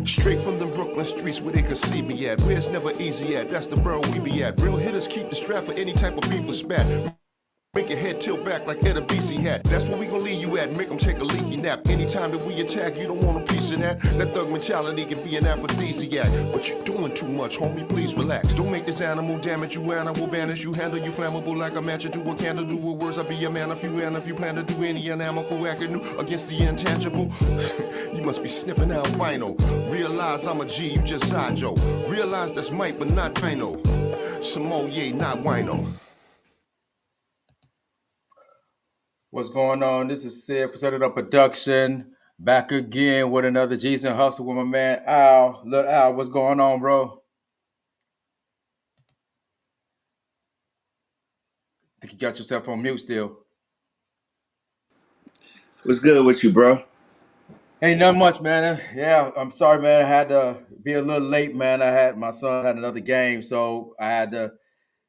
Straight from the Brooklyn streets where they could see me at. Where it's never easy at, that's the borough we be at. Real hitters keep the strap for any type of beef or spat. Make your head tilt back like Ed a BC hat. That's where we gon' leave you at, make them take a leaky nap. Anytime that we attack, you don't want a piece of that. That thug mentality can be an aphrodisiac. But you're doing too much, homie, please relax. Don't make this animal damage you, animal banish you. Handle you flammable like a match. You do a candle, do with words. I'll be a man if you plan to do any anamical action against the intangible. You must be sniffing albino. Realize I'm a G, you just Sajo. Realize that's Mike, but not Dino. Samoye, not wino. What's going on? This is Ced It Up Production. Back again with another G's and Hustle with my man Al. Look, Al, what's going on, bro? I think you got yourself on mute still. What's good with you, bro? Ain't nothing much, man. Yeah, I'm sorry, man. I had to be a little late, man. My son had another game, so I had to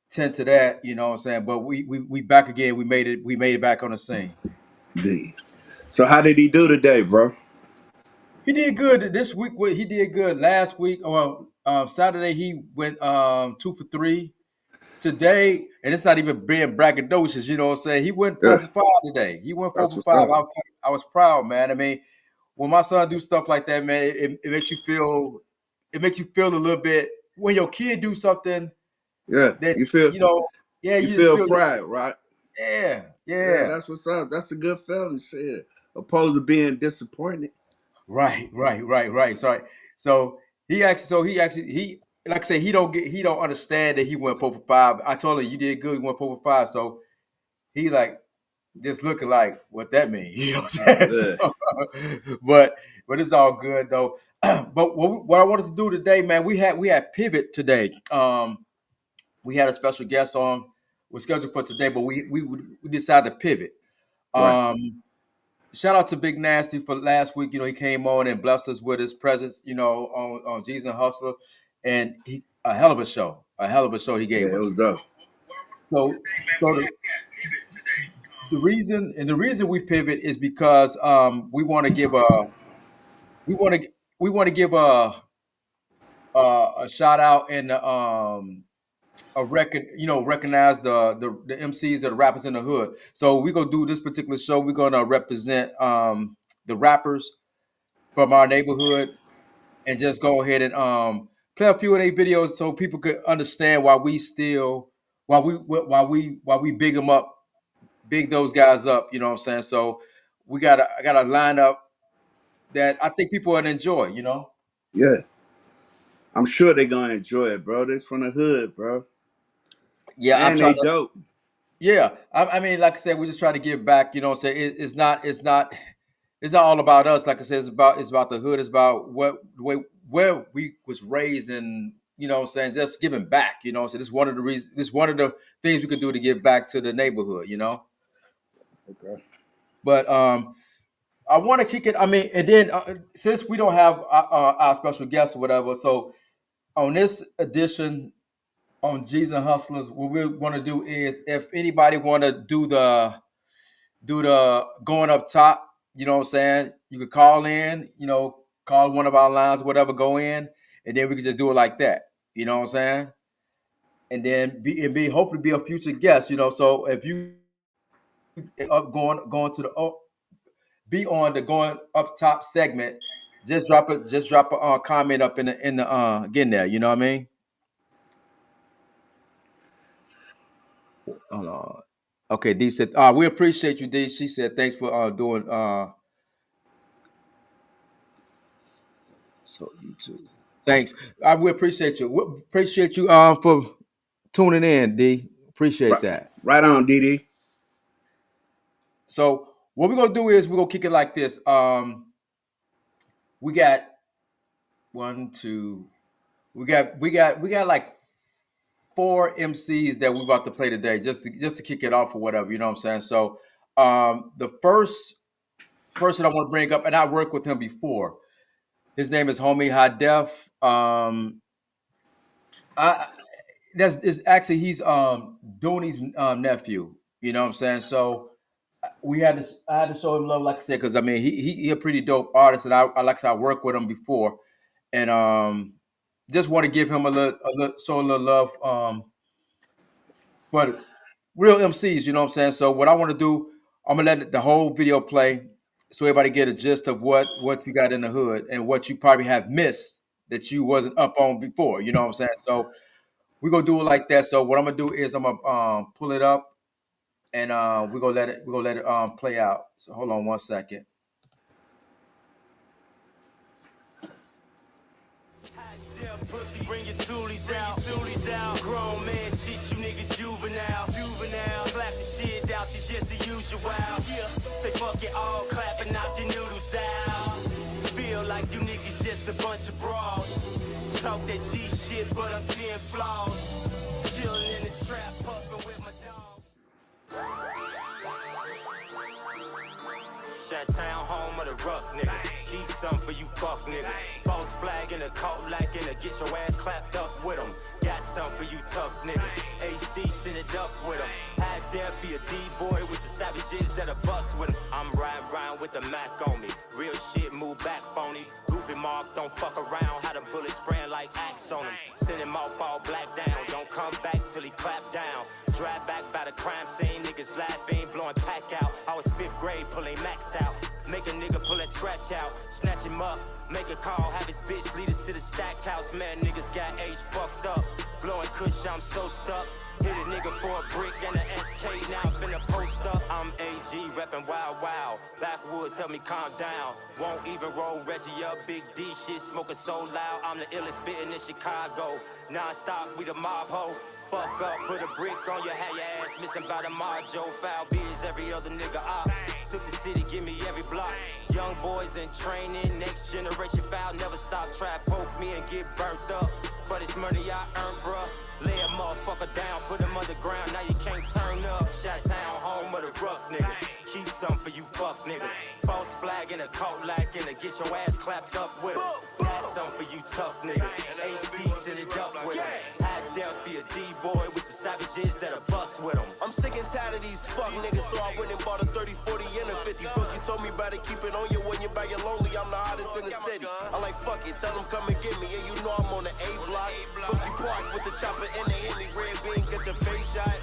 tend to that, you know what I'm saying? But we back again. We made it back on the scene. So how did he do today, bro? He did good this week. He did good last week. Saturday he went 2 for 3. Today, and it's not even being braggadocious, you know what I'm saying? He went 4 for 5 today. He went 4 for 5. I was proud, man. I mean, when my son do stuff like that, man, it makes you feel a little bit when your kid do something. Yeah, that you feel, you feel pride, right? Yeah. That's what's up. That's a good feeling, shit. Opposed to being disappointed. Right. Sorry. So he actually like I said, he don't understand that he went 4 for 5. I told him you did good, you went 4 for 5. So he like just looking like what that means, you know what I'm saying? Yeah. So, but it's all good though. But what I wanted to do today, man, we had pivot today. We had a special guest on. We're scheduled for today, but we decided to pivot. Right. Shout out to Big Nasty for last week. You know, he came on and blessed us with his presence, you know, on G's and Hustler. And a hell of a show. A hell of a show he gave us. Yeah, it was dope. So the reason we pivot is because we want to give a shout out and recognize the MCs, the rappers in the hood. So we're gonna do this particular show. We're gonna represent the rappers from our neighborhood and just go ahead and play a few of their videos so people could understand why we big them up, big those guys up. You know what I'm saying? So I got a lineup that I think people would enjoy. You know? Yeah. I'm sure they're gonna enjoy it, bro. This from the hood, bro. Yeah, I'm And trying they to. dope. Yeah, I mean, like I said, we just try to give back. You know, what I'm saying it's not all about us. Like I said, it's about the hood. It's about where we was raised, and you know, what I'm saying just giving back. You know, so this is one of the reasons. This is one of the things we could do to give back to the neighborhood. You know, Okay. but I want to kick it. I mean, and then since we don't have our special guests or whatever, so on this edition on G's and Hustlers, what we want to do is if anybody want to do the going up top, you know what I'm saying? You could call in, you know, call one of our lines, whatever, go in, and then we could just do it like that. You know what I'm saying? And then be hopefully be a future guest, you know. So if you going to the be on the going up top segment, just drop a comment up in the getting there, you know what I mean? Hold on. Okay, D said, we appreciate you, D. She said, thanks for doing so YouTube. Thanks. We appreciate you. We appreciate you for tuning in, D. Appreciate that. Right on, DD. So what we're gonna do is we're gonna kick it like this. We got one, two, we got like 4 MCs that we're about to play today, just to kick it off or whatever, you know what I'm saying? So the first person I want to bring up, and I worked with him before. His name is Homie High Def. He's Dooney's nephew. You know what I'm saying? So I had to show him love, like I said, because I mean he a pretty dope artist, and I like I said, I worked with him before, and just want to give him show a little love. But real MCs, you know what I'm saying. So what I want to do, I'm gonna let the whole video play, so everybody get a gist of what you got in the hood and what you probably have missed that you wasn't up on before. You know what I'm saying. So we're gonna do it like that. So what I'm gonna do is I'm gonna pull it up, and we're gonna let it play out. So hold on one second. Yeah, pussy, bring your toolies out. Grown man shit, you niggas juvenile. Slap the shit out, you just the usual. Yeah, say fuck it all, clapping out the noodles out. Feel like you niggas just a bunch of bras. Talk that G shit, but I'm seeing flaws. Chillin' in the trap, puffin' with my dogs. Chi-town home of the rough niggas. Keep some for you fuck niggas. False flag in a coat like in a get your ass clapped up with them. Got some for you tough niggas. HD send it up with them. Had there for your D-boy with some savages that'll bust with them. I'm riding with the Mac on me. Real shit, move back phony. Goofy mark, don't fuck around. How the bullets spraying like axe on him. Send him off all black down. Don't come back till he clap down. Drive back by the crime scene. Niggas laughing, blowing pack out. I was 5th grade pulling max out. Make a nigga pull that scratch out. Snatch him up. Make a call, have his bitch lead us to the stack house. Man, niggas got age fucked up. Blowing kush, I'm so stuck. Hit a nigga for a brick and an SK, now I'm finna post up. I'm AG, reppin' wild. Backwoods, help me calm down. Won't even roll Reggie up, Big D shit, smoking so loud. I'm the illest spittin' in Chicago. Non-stop, we the mob ho. Fuck up, put a brick on your head, your ass missing by the mojo. Foul biz, every other nigga op. Took the city, give me every block. Young boys in training, next generation foul, never stop. Try poke me and get burnt up. For this money I earned, bruh. Lay a motherfucker down, put him underground, now you can't turn up. Chi-town, home of the rough niggas. Keep some for you fuck niggas. False flag in a coat like in a get your ass clapped up with him. Got some for you tough niggas. HD send it up with him. High Delphia D-boy with some savages that'll bust with him. I'm sick and tired of these fuck niggas, so I went and bought a 30, 40, and a 50. Bookie told me about it, keep it on you when you're by your lonely. I'm the hottest in the city. I'm like, fuck it, tell them come and get me. And you know I'm on the A block. Bookie Park with the chopper and the Henny red bean, get your face shot.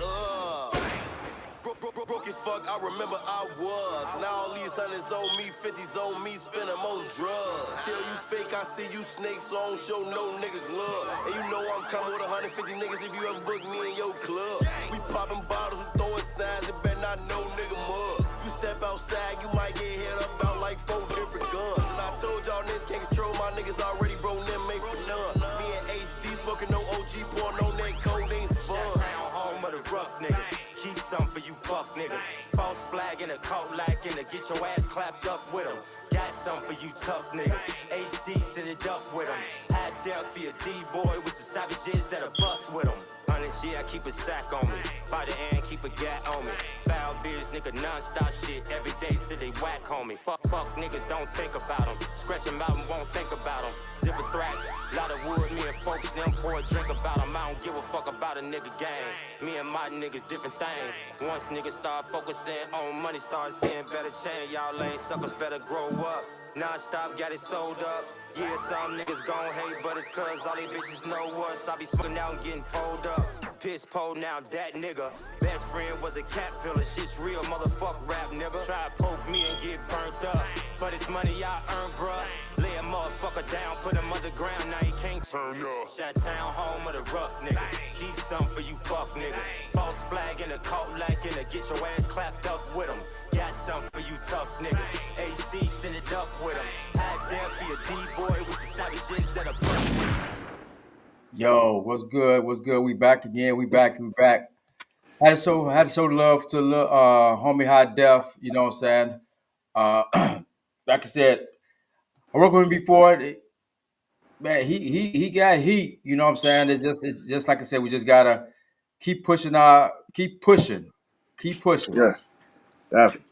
Broke as fuck, I remember I was. Now all these hundreds on me, 50s on me, spin them on drugs. Tell you fake, I see you snake, so I don't show no niggas love. And you know I'm coming with 150 niggas if you ever book me in your club. We popping bottles and throwing signs, it better not no nigga mug. You step outside, you might get hit up out like 4 different guns. And I told y'all niggas can't control my niggas already, bro, them ain't for none. Me and HD smoking no OG, pouring on that cold ain't fun. Chi-town, home of the rough niggas. Keep some for you fuck niggas. False flag in a coat like in a get your ass clapped up with them. Got some for you tough niggas. HD send it up with them. High Delphia D-boy with some savages that'll bust with them. 100G, I keep a sack on me. By the end, keep a gat on me. Foul beers, nigga, non-stop shit. Every day till they whack on me. Fuck niggas, don't think about them. Scratch them out and won't think about them. Zipper thrax, lot of wood, me and folks, them pour a drink about them. I don't give a fuck about a nigga gang. Me and my niggas, different things. Once niggas start focusing on money, start seeing better change. Y'all lame suckers better grow up. Non-stop, got it sold up. Yeah, some niggas gon' hate, but it's cause all these bitches know us. I be smoking out and getting pulled up. Piss pole now, that nigga. Best friend was a caterpillar, shit's real, motherfuck rap nigga. Try to poke me and get burnt up. For this money I earn, bruh. Lay a motherfucker down, put him underground, now he can't turn up. Chi-town, home of the rough niggas. Keep some for you fuck niggas. False flag in a coat like in a get your ass clapped up with him. Got some for you tough niggas. HD send it up with him. High Delphia D-boy with some savages that'll bust with him. Yo, what's good? What's good? We back again. We back. Had to show love to homie High Def. You know what I'm saying? Like I said, I worked with him before. Man, he got heat. You know what I'm saying? It's just like I said. We just gotta keep pushing. Keep pushing. Yeah, definitely.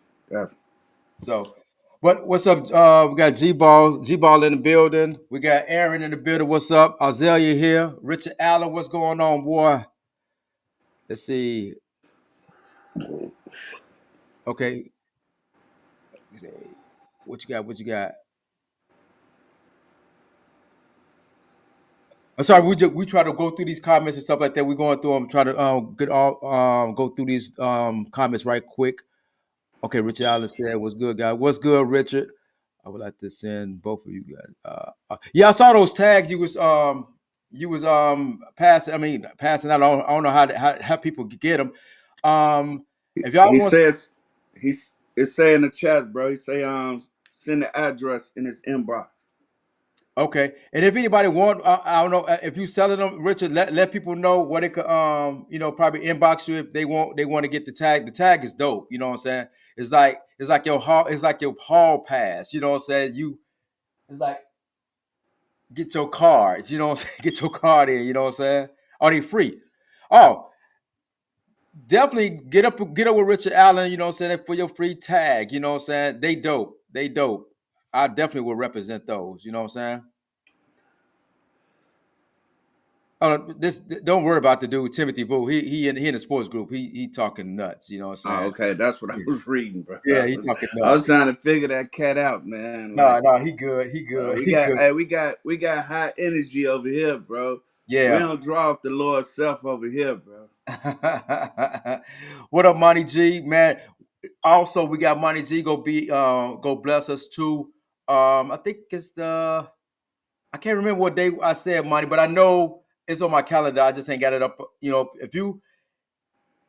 So, what's up? We got G Ball in the building. We got Aaron in the building. What's up? Azalea here. Richard Allen. What's going on, boy? Let's see. Okay, You say, what you got? What you got? I'm sorry. We try to go through these comments and stuff like that. We're going through them, try to get all go through these comments right quick. Okay, Richard Allen said, "What's good, guy? What's good, Richard? I would like to send both of you guys. Yeah, I saw those tags. You was passing. I mean, passing out. I don't know how people get them. If y'all He want, says it's saying in the chat, bro. He say send the address in his inbox. okay. And if anybody want, I don't know if you selling them, Richard. Let people know what it could. Probably inbox you if they want to get the tag. The tag is dope. You know what I'm saying? It's like your hall pass. You know what I'm saying? It's like get your cards, you know what I'm saying? Get your card in, you know what I'm saying? Are they free? Oh, definitely get up with Richard Allen, you know what I'm saying, for your free tag, you know what I'm saying? They dope. They dope. I definitely will represent those, you know what I'm saying? This don't worry about the dude Timothy Boo. He in the sports group. He talking nuts, you know what I'm Oh, saying? okay, that's what I Yeah, was reading, bro. yeah, he talking I nuts. was trying to figure that cat out, man. No, Like, no, he good. He good. we He got, good. hey, we got high energy over here, bro. We Yeah. don't draw off the Lord's self over here, bro. What up, Monty G, man? Also, we got Monty G go bless us too. I think it's I can't remember what day I said Monty, but I know it's on my calendar. I just ain't got it up. If you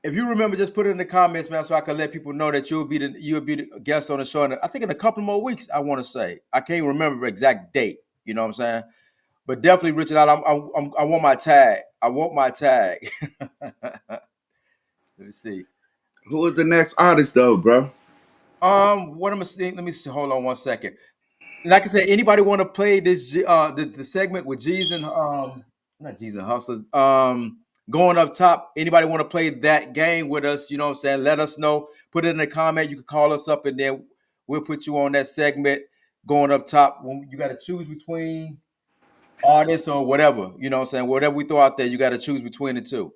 remember, just put it in the comments, man, so I can let people know that you'll be the guest on the show. And I think in a couple more weeks, I want to say. I can't remember the exact date. You know what I'm saying? But definitely, Richard, I want my tag. I want my tag. Let me see. Who is the next artist, though, bro? What am I seeing? Let me see. Hold on one second. Like I said, anybody want to play the segment with G's and not G's and Hustlers, going up top? Anybody want to play that game with us? You know what I'm saying? Let us know. Put it in the comment. You can call us up, and then we'll put you on that segment going up top. When you got to choose between artists or whatever, you know what I'm saying? Whatever we throw out there, you got to choose between the two.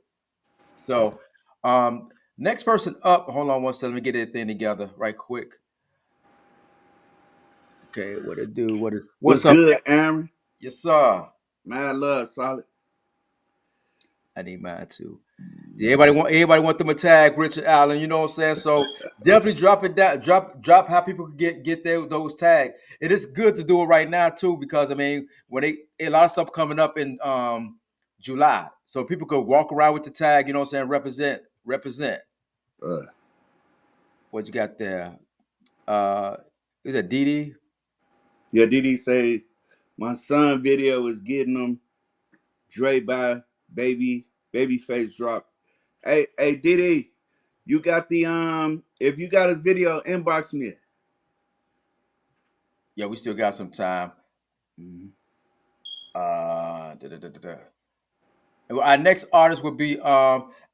So, next person up. Hold on one second. Let me get everything together right quick. Okay, what it do? What's What's up? good, Aaron? Yes, sir. Mad love, solid. I need mine too. Yeah, everybody want them to tag Richard Allen, you know what I'm saying? So definitely drop it down, drop how people can get those tags. It is good to do it right now too, because I mean when a lot of stuff coming up in July. So people could walk around with the tag, you know what I'm saying, represent. Uh, What you got there? Uh is that Didi? yeah, Didi say my son video is getting them Dre by baby face drop. Hey, Didi, you got the if you got his video, inbox me. Yeah, we still got some time. Mhm. Da, da, da, da, da. Our next artist would be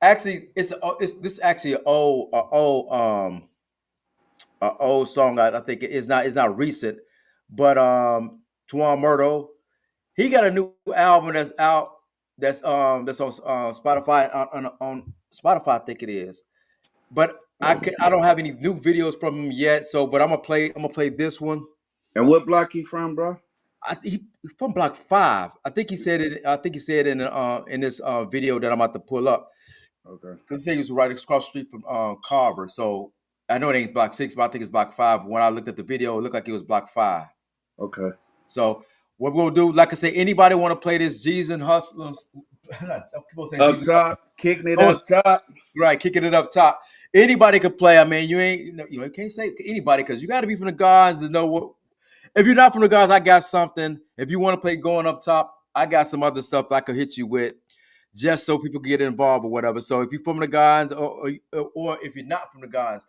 actually it's this actually a old song. I think it's not recent, but Tuan Murdo, he got a new album that's out that's on Spotify on Spotify, I think it is. But I don't have any new videos from him yet. So but I'm gonna play this one. And what block he from, bro? He from Block 5. I think he said it. I think he said in this video that I'm about to pull up. Okay. Because he said he was right across the street from Carver. So I know it ain't Block 6, but I think it's Block 5. When I looked at the video, it looked like it was Block 5. Okay. So what we'll do, like I say, anybody want to play this G's and Hustlers? I keep on saying Up G's and top, kicking it Hustlers. up top. Right, kicking it up top. Anybody could play. I mean, you can't say anybody because you got to be from the guys to know what. If you're not from the guys, I got something. If you want to play going up top, I got some other stuff I could hit you with, just so people can get involved or whatever. So if you're from the guys, or if you're not from the guys,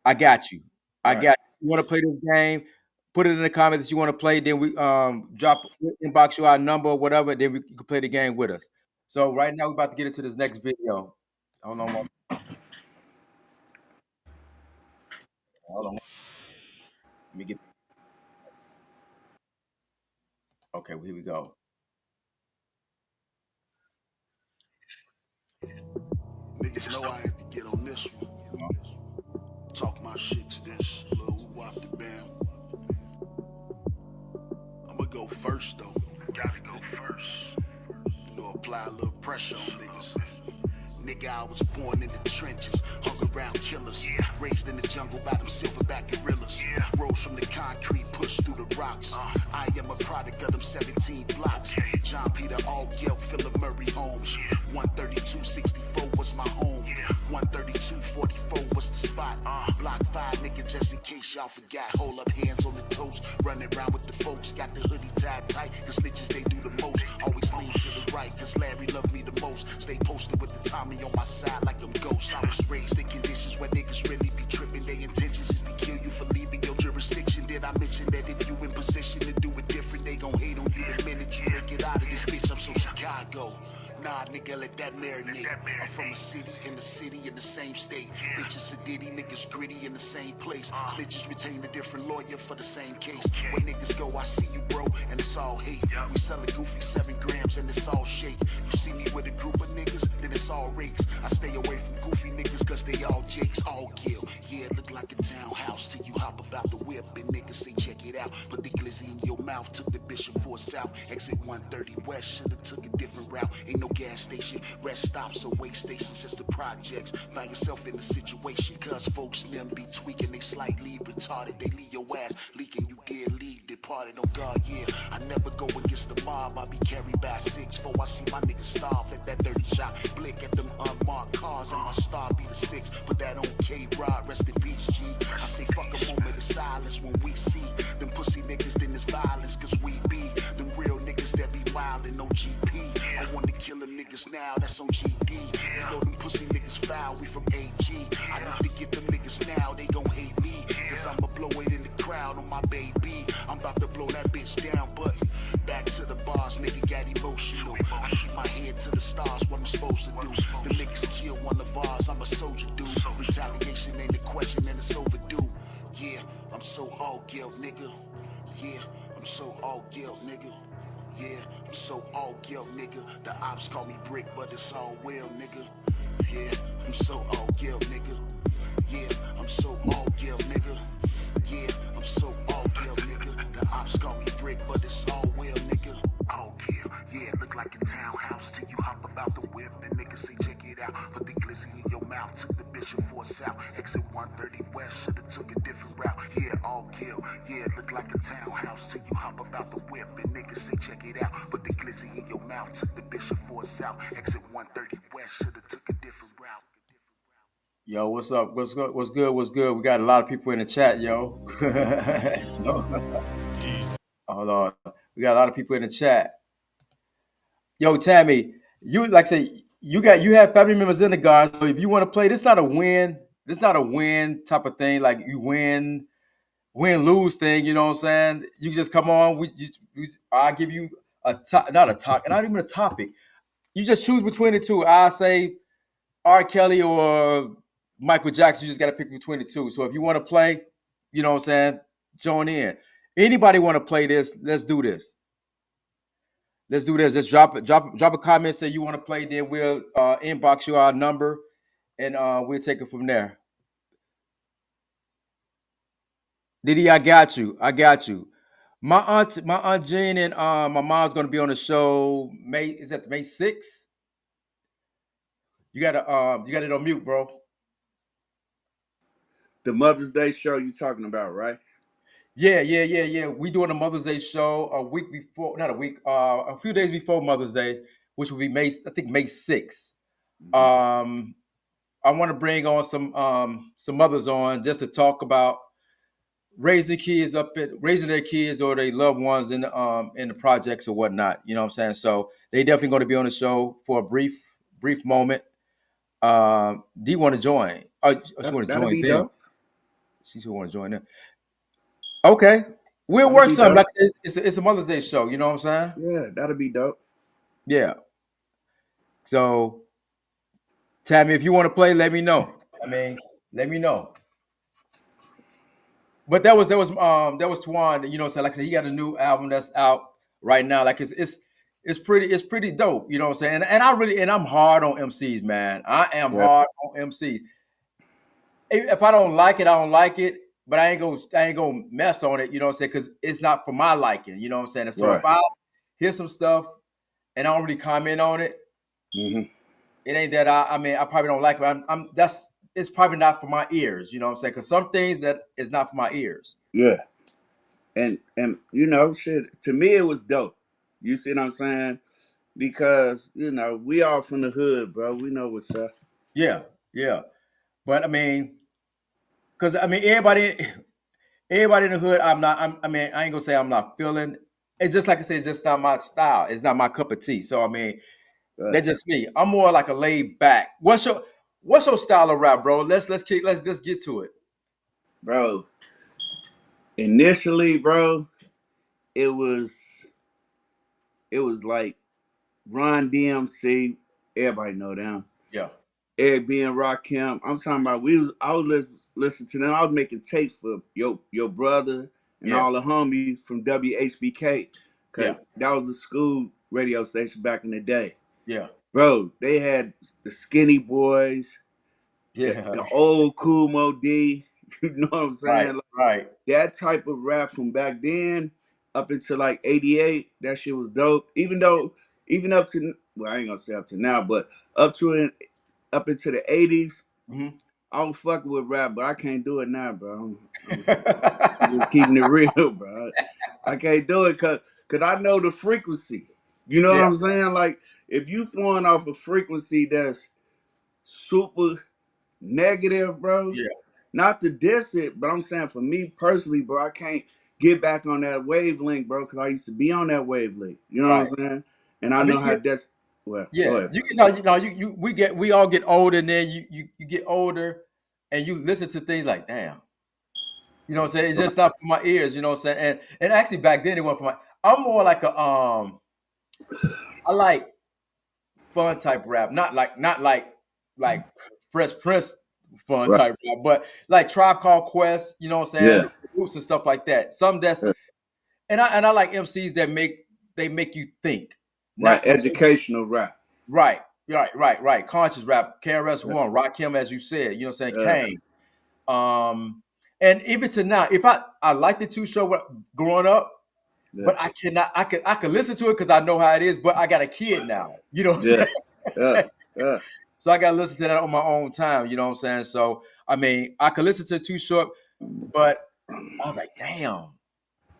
I got you. I Right. got you. You want to play this game? Put it in the comments that you want to play. Then we inbox you our number or whatever. Then you can play the game with us. So right now we're about to get into this next video. Hold on, hold on. Let me get. Okay, well, here we go. Niggas know I had to get on this one. Talk my shit to this little Wop the bam. I'ma go first though. Gotta go first. You know, apply a little pressure on niggas. Nigga, I was born in the trenches, hung around killers, raised in the jungle by them silverback gorillas, rose from the concrete, pushed through the rocks. I am a product of them 17 blocks. John Peter Allgill, Philip Murray Holmes. 132-64 was my home. 132-44 was the spot. Block 5, nigga, just in case y'all forgot. Hold up, hands on the toes, running around with the folks. Got the hoodie tied tight, cause snitches they do the most. Always lean to the right, cause Larry loved me the most. Stay posted with the Tommy on my side like I'm ghost. I was raised in conditions where niggas really be tripping. Their intentions is to kill you for leaving your jurisdiction. Did I mention that if you in position to do it different, they gon' hate on you the minute you make it out of this bitch? I'm so Chicago. Nah, nigga, let that marinate. I'm from a city, in the same state. Bitches sedity, niggas gritty in the same place. Snitches retain a different lawyer for the same case. Where niggas go, I see you, bro, and it's all hate. We sell a goofy 7 grams and it's all shake. You see me with a group of niggas, then it's all rakes. I stay away from goofy niggas, cause they all jakes, all kill. Yeah, it look like a townhouse till you hop about the whip and niggas say check it out. Put the glizzy in your mouth, took the Bishop 4 South. Exit 130 West, should've took a different route. Ain't no gas station, rest stops or way stations, just the projects. Find yourself in the situation, cause folks them be tweaking, they slightly retarded. They leave your ass leaking, you get lead departed. On God, yeah, I never go against the mob. I be carried by 6 before I see my niggas starve. Let that dirty shot blick at them unmarked cars, and my star be the 6. Put that on K-Rod, rest in peace, G. I say fuck a moment of silence when we see them pussy niggas, then it's violence, cause we be them real niggas that be wild and no GP. I wanna kill them niggas now, that's on GD. You know them pussy niggas foul, we from AG. I need to get them niggas now, they gon' hate me, cause I'ma blow it in the crowd on my baby. I'm about to blow that bitch down, but back to the bars, nigga got emotional. I keep my head to the stars, what I'm supposed to do. The niggas kill one of ours, I'm a soldier, dude. Retaliation ain't a question and it's overdue. Yeah, I'm so all guilt, nigga. Yeah, I'm so all guilt, nigga. Yeah, I'm so all guilt, nigga. The ops call me brick, but it's all well, nigga. Yeah, I'm so all guilt, nigga. Yeah, I'm so all guilt, nigga. Yeah, I'm so all guilt, nigga. The ops call me brick, but it's all well, nigga. All kill, yeah, look like a townhouse till you hop about the whip and niggas say check it out. Put the glizzy in your mouth, took the Bishop 4 South. Exit 130 West, should've took a different route. Yeah, all kill, yeah, look like a townhouse till you hop about the whip and niggas say check it out. Put the glizzy in your mouth, took the Bishop 4 South. Exit 130 West, should've took a different route. Yo, what's up? What's good? What's good? What's good? We got a lot of people in the chat, yo. Hold on. We got a lot of people in the chat. Yo, Tammy, you like say you have family members in the guard. So if you want to play, this not a win. This not a win type of thing. Like you win, lose thing. You know what I'm saying? You just come on. I give you not even a topic. You just choose between the two. I say R. Kelly or Michael Jackson. You just got to pick between the two. So if you want to play, you know what I'm saying, join in. Anybody want to play this? Let's do this. Let's do this. Just drop a comment. Say you want to play. Then we'll inbox you our number, and we'll take it from there. Diddy, I got you. My aunt Jean and my mom's gonna be on the show. May 6th? You got it on mute, bro. The Mother's Day show you talking about, right? Yeah. We doing a Mother's Day show a week before, not a week, a few days before Mother's Day, which will be May 6th. I want to bring on some mothers on just to talk about raising their kids or their loved ones in the projects or whatnot. You know what I'm saying? So they definitely going to be on the show for a brief moment. Do you want to join? She want to join them. Dope. She want to join them. Okay, we'll work something. Like it's a Mother's Day show. You know what I'm saying? Yeah, that'll be dope. Yeah. So, Tammy, if you want to play, let me know. Let me know. But that was Twan. You know, so like I said, he got a new album that's out right now. Like it's pretty dope. You know what I'm saying? And I'm hard on MCs, man. I am hard on MCs. If I don't like it, I don't like it. but I ain't gonna mess on it, you know what I'm saying? Because it's not for my liking, you know what I'm saying? So Right. if I hear some stuff and I don't really comment on it, Hmm. it ain't that I mean I probably don't like it. I'm that's it's probably not for my ears, you know what I'm saying? Because some things that is not for my ears. Yeah. And you know, shit. To me, it was dope. You see what I'm saying? Because you know we all from the hood, bro. We know what's up. Yeah, yeah. But I mean, because I mean everybody in the hood, I mean, I ain't gonna say I'm not feeling. It's just like I said, it's just not my style. It's not my cup of tea. So I mean, Uh, that's just me. I'm more like a laid back. What's your style of rap, bro? Let's get to it. bro. Initially, bro, it was it was like Ron DMC. Everybody know them. Yeah, Eric B and Rakim. I'm talking about I was listening to them. I was making tapes for your brother and yeah, all the homies from WHBK. Cause yeah, that was the school radio station back in the day. yeah, Bro, they had the Skinny Boys, yeah. the old Cool Mo D. You know what I'm Right, saying? Like, right. that type of rap from back then up until like '88, that shit was dope. Even up to, well, I ain't gonna say up to now, but up to up into the '80s, Hmm. I was fucking with rap, but I can't do it now, bro. I'm just keeping it real, bro. I can't do it cause I know the frequency. You know what Yeah, I'm saying? Like if you throwing off a frequency that's super negative, bro. yeah. Not to diss it, but I'm saying for me personally, bro, I can't get back on that wavelength, bro, because I used to be on that wavelength. You know what I'm Right. saying? And I I mean, know how that's. Well, go yeah. ahead, You bro. can know, we all get older, and then you get older, and you listen to things like, damn. You know what I'm saying? It's just not for my ears, you know what I'm saying? And actually back then it wasn't for my I'm more like a I like fun type rap. Not like Fresh Prince fun Right. type rap, but like Tribe Called Quest, you know what I'm saying? Yeah. Roots and stuff like that. Some that's Yeah. and I like MCs that make you think. Right. Not Educational rap. right. Conscious rap, KRS-One, Rakim, as you said, you know what I'm saying? Uh, Kane. And even to now, if I like the two show growing up, yeah. but I cannot. I could listen to it because I know how it is. But I got a kid now. You know what I'm Yeah. saying? Yeah. So I got to listen to that on my own time. You know what I'm saying? So I mean, I could listen to Too Short, but I was like, damn,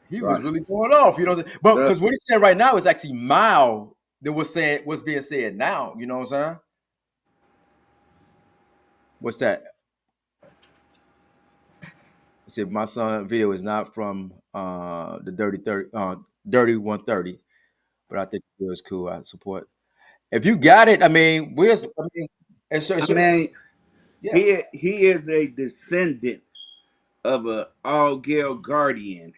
he was Right. really going off. You know what I'm saying? But Yeah. because what he's saying right now is actually mild than what's being said now. You know what I'm saying? What's that? I said my son video is not from the Dirty 130, but I think it was cool. I support. If you got it, I mean, I mean, I mean, yeah, he is a descendant of a all girl guardian,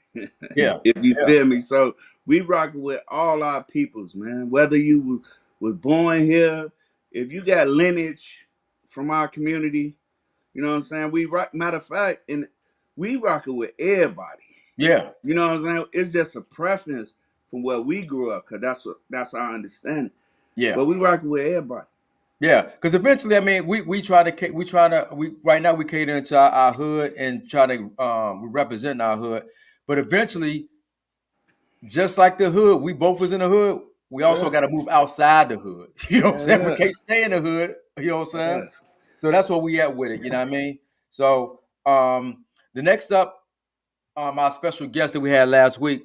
yeah, if you yeah, feel me. So we rocking with all our peoples, man. Whether you was born here, if you got lineage from our community, you know what I'm saying. We rock. Matter of fact, and we rocking with everybody. yeah, You know what I'm saying. It's just a preference from where we grew up, cause that's our understanding. yeah, But we rocking with everybody. yeah. Because eventually, I mean, we right now we cater into our hood and try to we represent our hood, but eventually, just like the hood, we both was in the hood. We also Yeah, got to move outside the hood. You know what I'm saying? We yeah, can't stay in the hood. You know what I'm saying? yeah. So that's what we at with it. You know what I mean? So the next up, our special guest that we had last week,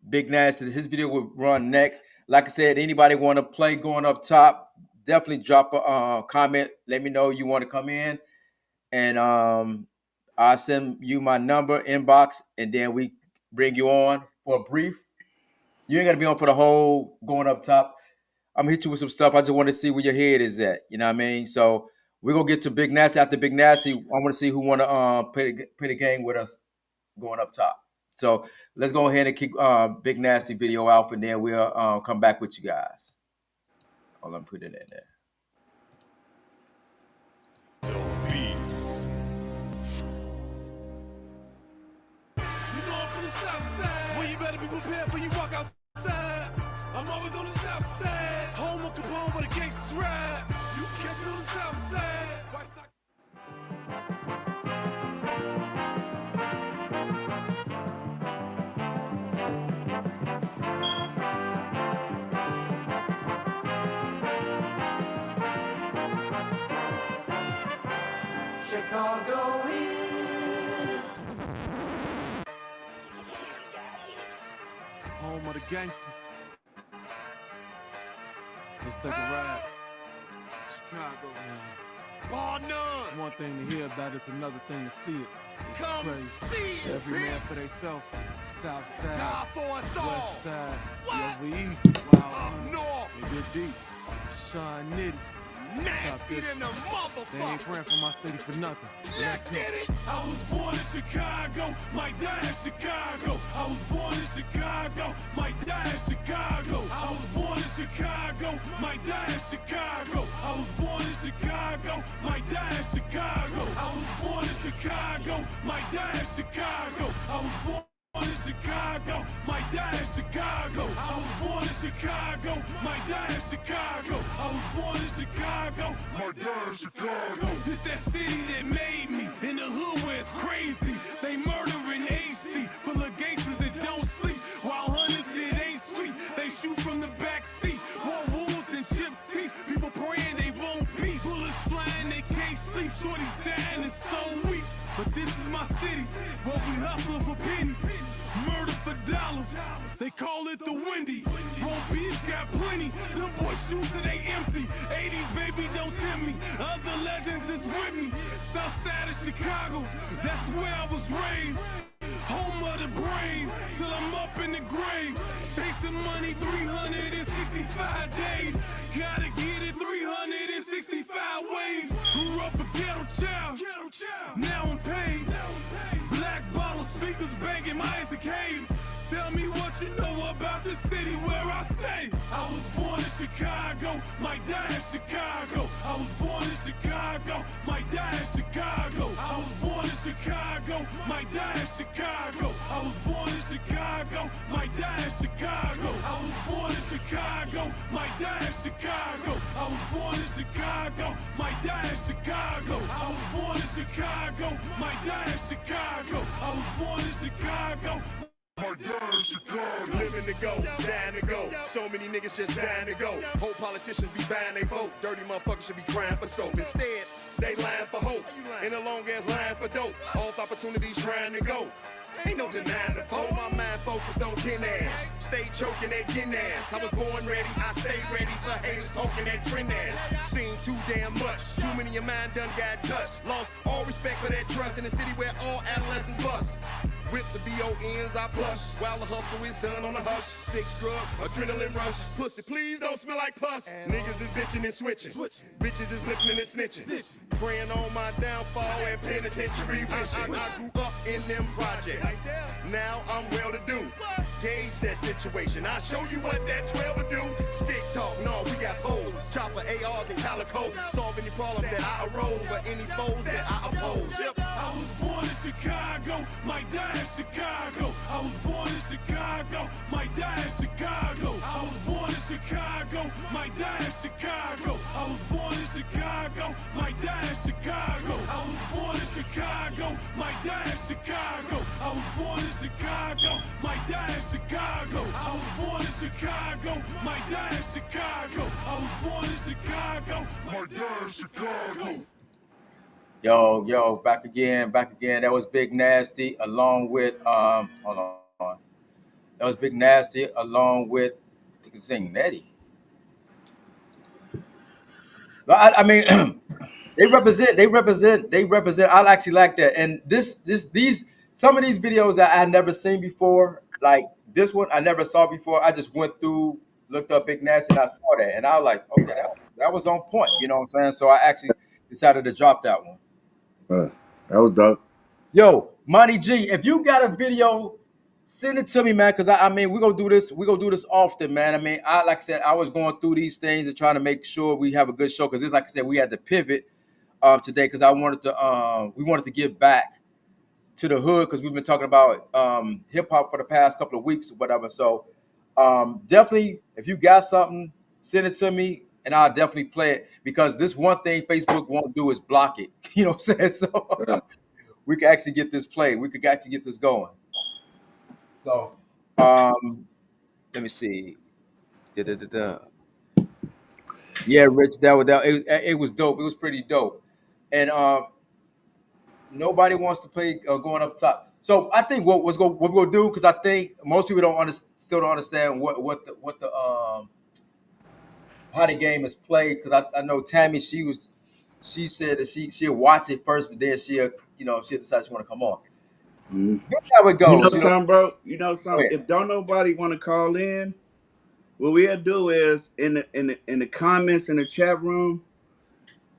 Big Nasty, his video will run next. Like I said, anybody want to play going up top, definitely drop a comment. Let me know you want to come in, and I'll send you my number inbox, and then we bring you on for a brief. You ain't got to be on for the whole going up top. I'm gonna hit you with some stuff. I just want to see where your head is at. You know what I mean? So we're gonna get to Big Nasty. After Big Nasty, I want to see who want to play the game with us going up top. So let's go ahead and kick Big Nasty video out, and then we'll come back with you guys. Hold on, put it in there. Beats. You know I'm from the south side. Well, you better be prepared for you walk outside. I'm always on the south side. Home of Capone where the gangsters ride. You can catch me on the south side. White Sox. Home of the gangsters. Let's take a ride. Chicago, man. Bar none. It's one thing to hear about, it's another thing to see it. It's Come crazy. see it, Every man bitch. for themselves. South side, God for us all. west side, What? over east, wild Up hunter. north. They get deep. Sean Nitty. Nasty than the They ain't motherfucker. praying for my city for nothing. Let's get it. I was born in Chicago, might die in Chicago. I was born in Chicago, might die in Chicago. I was born in Chicago, might die in Chicago. I was born in Chicago, might die in Chicago. I was born in Chicago, might die in Chicago. I was born in Chicago, might die in Chicago. I was born in Chicago, might die in Chicago. I was born in Chicago, might die in Chicago. This that city that made me, in the hood where it's crazy. They murdering HD, full of gangsters that don't sleep. While hunters, it ain't sweet. They shoot from the back seat. More wounds and chipped teeth. People praying they won't peace. Bullets flying, they can't sleep. Shorty's dying, it's so weak. But this is my city, where we hustle for pennies, murder for dollars. They call it the Windy. Wrong beef got plenty. Them boys shoes till they empty. 80s baby, don't tempt me. Other legends is with me. South side of Chicago, that's where I was raised. Home of the brave, till I'm up in the grave. Chasing money 365 days. Gotta get it 365 ways. Grew up a ghetto child, now I'm paid. Black bottle speakers banging my icy caves. Tell me what you know about the city where I stay. I was born in Chicago, might die in Chicago. I was born in Chicago, might die in Chicago. I was born in Chicago, might die in Chicago. I was born in Chicago, might die in Chicago. I was born in Chicago, might die in Chicago. I was born in Chicago, might die in Chicago. I was born in Chicago, might die in Chicago. I was born in Chicago. Living to go, dying to go. So many niggas just dying to go. Whole politicians be buying they vote. Dirty motherfuckers should be crying for soap. Instead, they lying for hope. In a long ass line for dope. All opportunities trying to go. Ain't no denying the foe. My mind focused on kin ass. Stay choking that kin ass. I was born ready, I stay ready for haters talking that trend ass. Seen too damn much. Too many of mine done got touched. Lost all respect for that trust in a city where all adolescents bust. Whips of BONs I plush, while the hustle is done on a hush. Six drug, adrenaline rush. Pussy, please don't smell like pus. Niggas is bitching and switching. Bitches is listening and snitching. Praying on my downfall and penitentiary wishing. I grew up in them projects. Now I'm well to do. Gauge that situation. I'll show you what that 12 will do. Stick talk, no, we got poles. Chopper ARs and calicos. Solve any problem that I arose, but any foes that I oppose. Yep. I was born in Chicago, might die in Chicago. I was born in Chicago, might die in Chicago. I was born in Chicago, might die in Chicago. I was born in Chicago, might die in Chicago. I was born in Chicago, might die in Chicago. I was born in Chicago, might die in Chicago. I was born in Chicago, might die in Chicago. I was born in Chicago, might die in Chicago. Yo, back again. That was Big Nasty along with hold on. That was Big Nasty along with you can sing Nettie. But I mean they represent. I actually like that. And these some of these videos that I had never seen before, like this one I never saw before. I just went through, looked up Big Nasty and I saw that and I was like, okay, that was on point, you know what I'm saying? So I actually decided to drop that one. That was dope. Yo, Monty G, if you got a video, send it to me, man. Cause I mean, we're gonna do this often, man. I mean, like I said, I was going through these things and trying to make sure we have a good show. Cause this, like I said, we had to pivot today because we wanted to give back to the hood because we've been talking about hip hop for the past couple of weeks or whatever. So definitely, if you got something, send it to me. And I'll definitely play it because this one thing Facebook won't do is block it. You know what I'm saying? So we can actually get this played. We could actually get this going. So let me see. Yeah, Rich, it was dope. It was pretty dope. And Nobody wants to play going up top. So I think what we're gonna do, because I think most people still don't understand what the how the game is played. Because I know Tammy, she said that she'll watch it first, but then she'll decide she want to come on. Mhm. That's how it You know goes. something, bro? You know Go something? ahead. If don't nobody want to call in, what we'll do is in the comments in the chat room,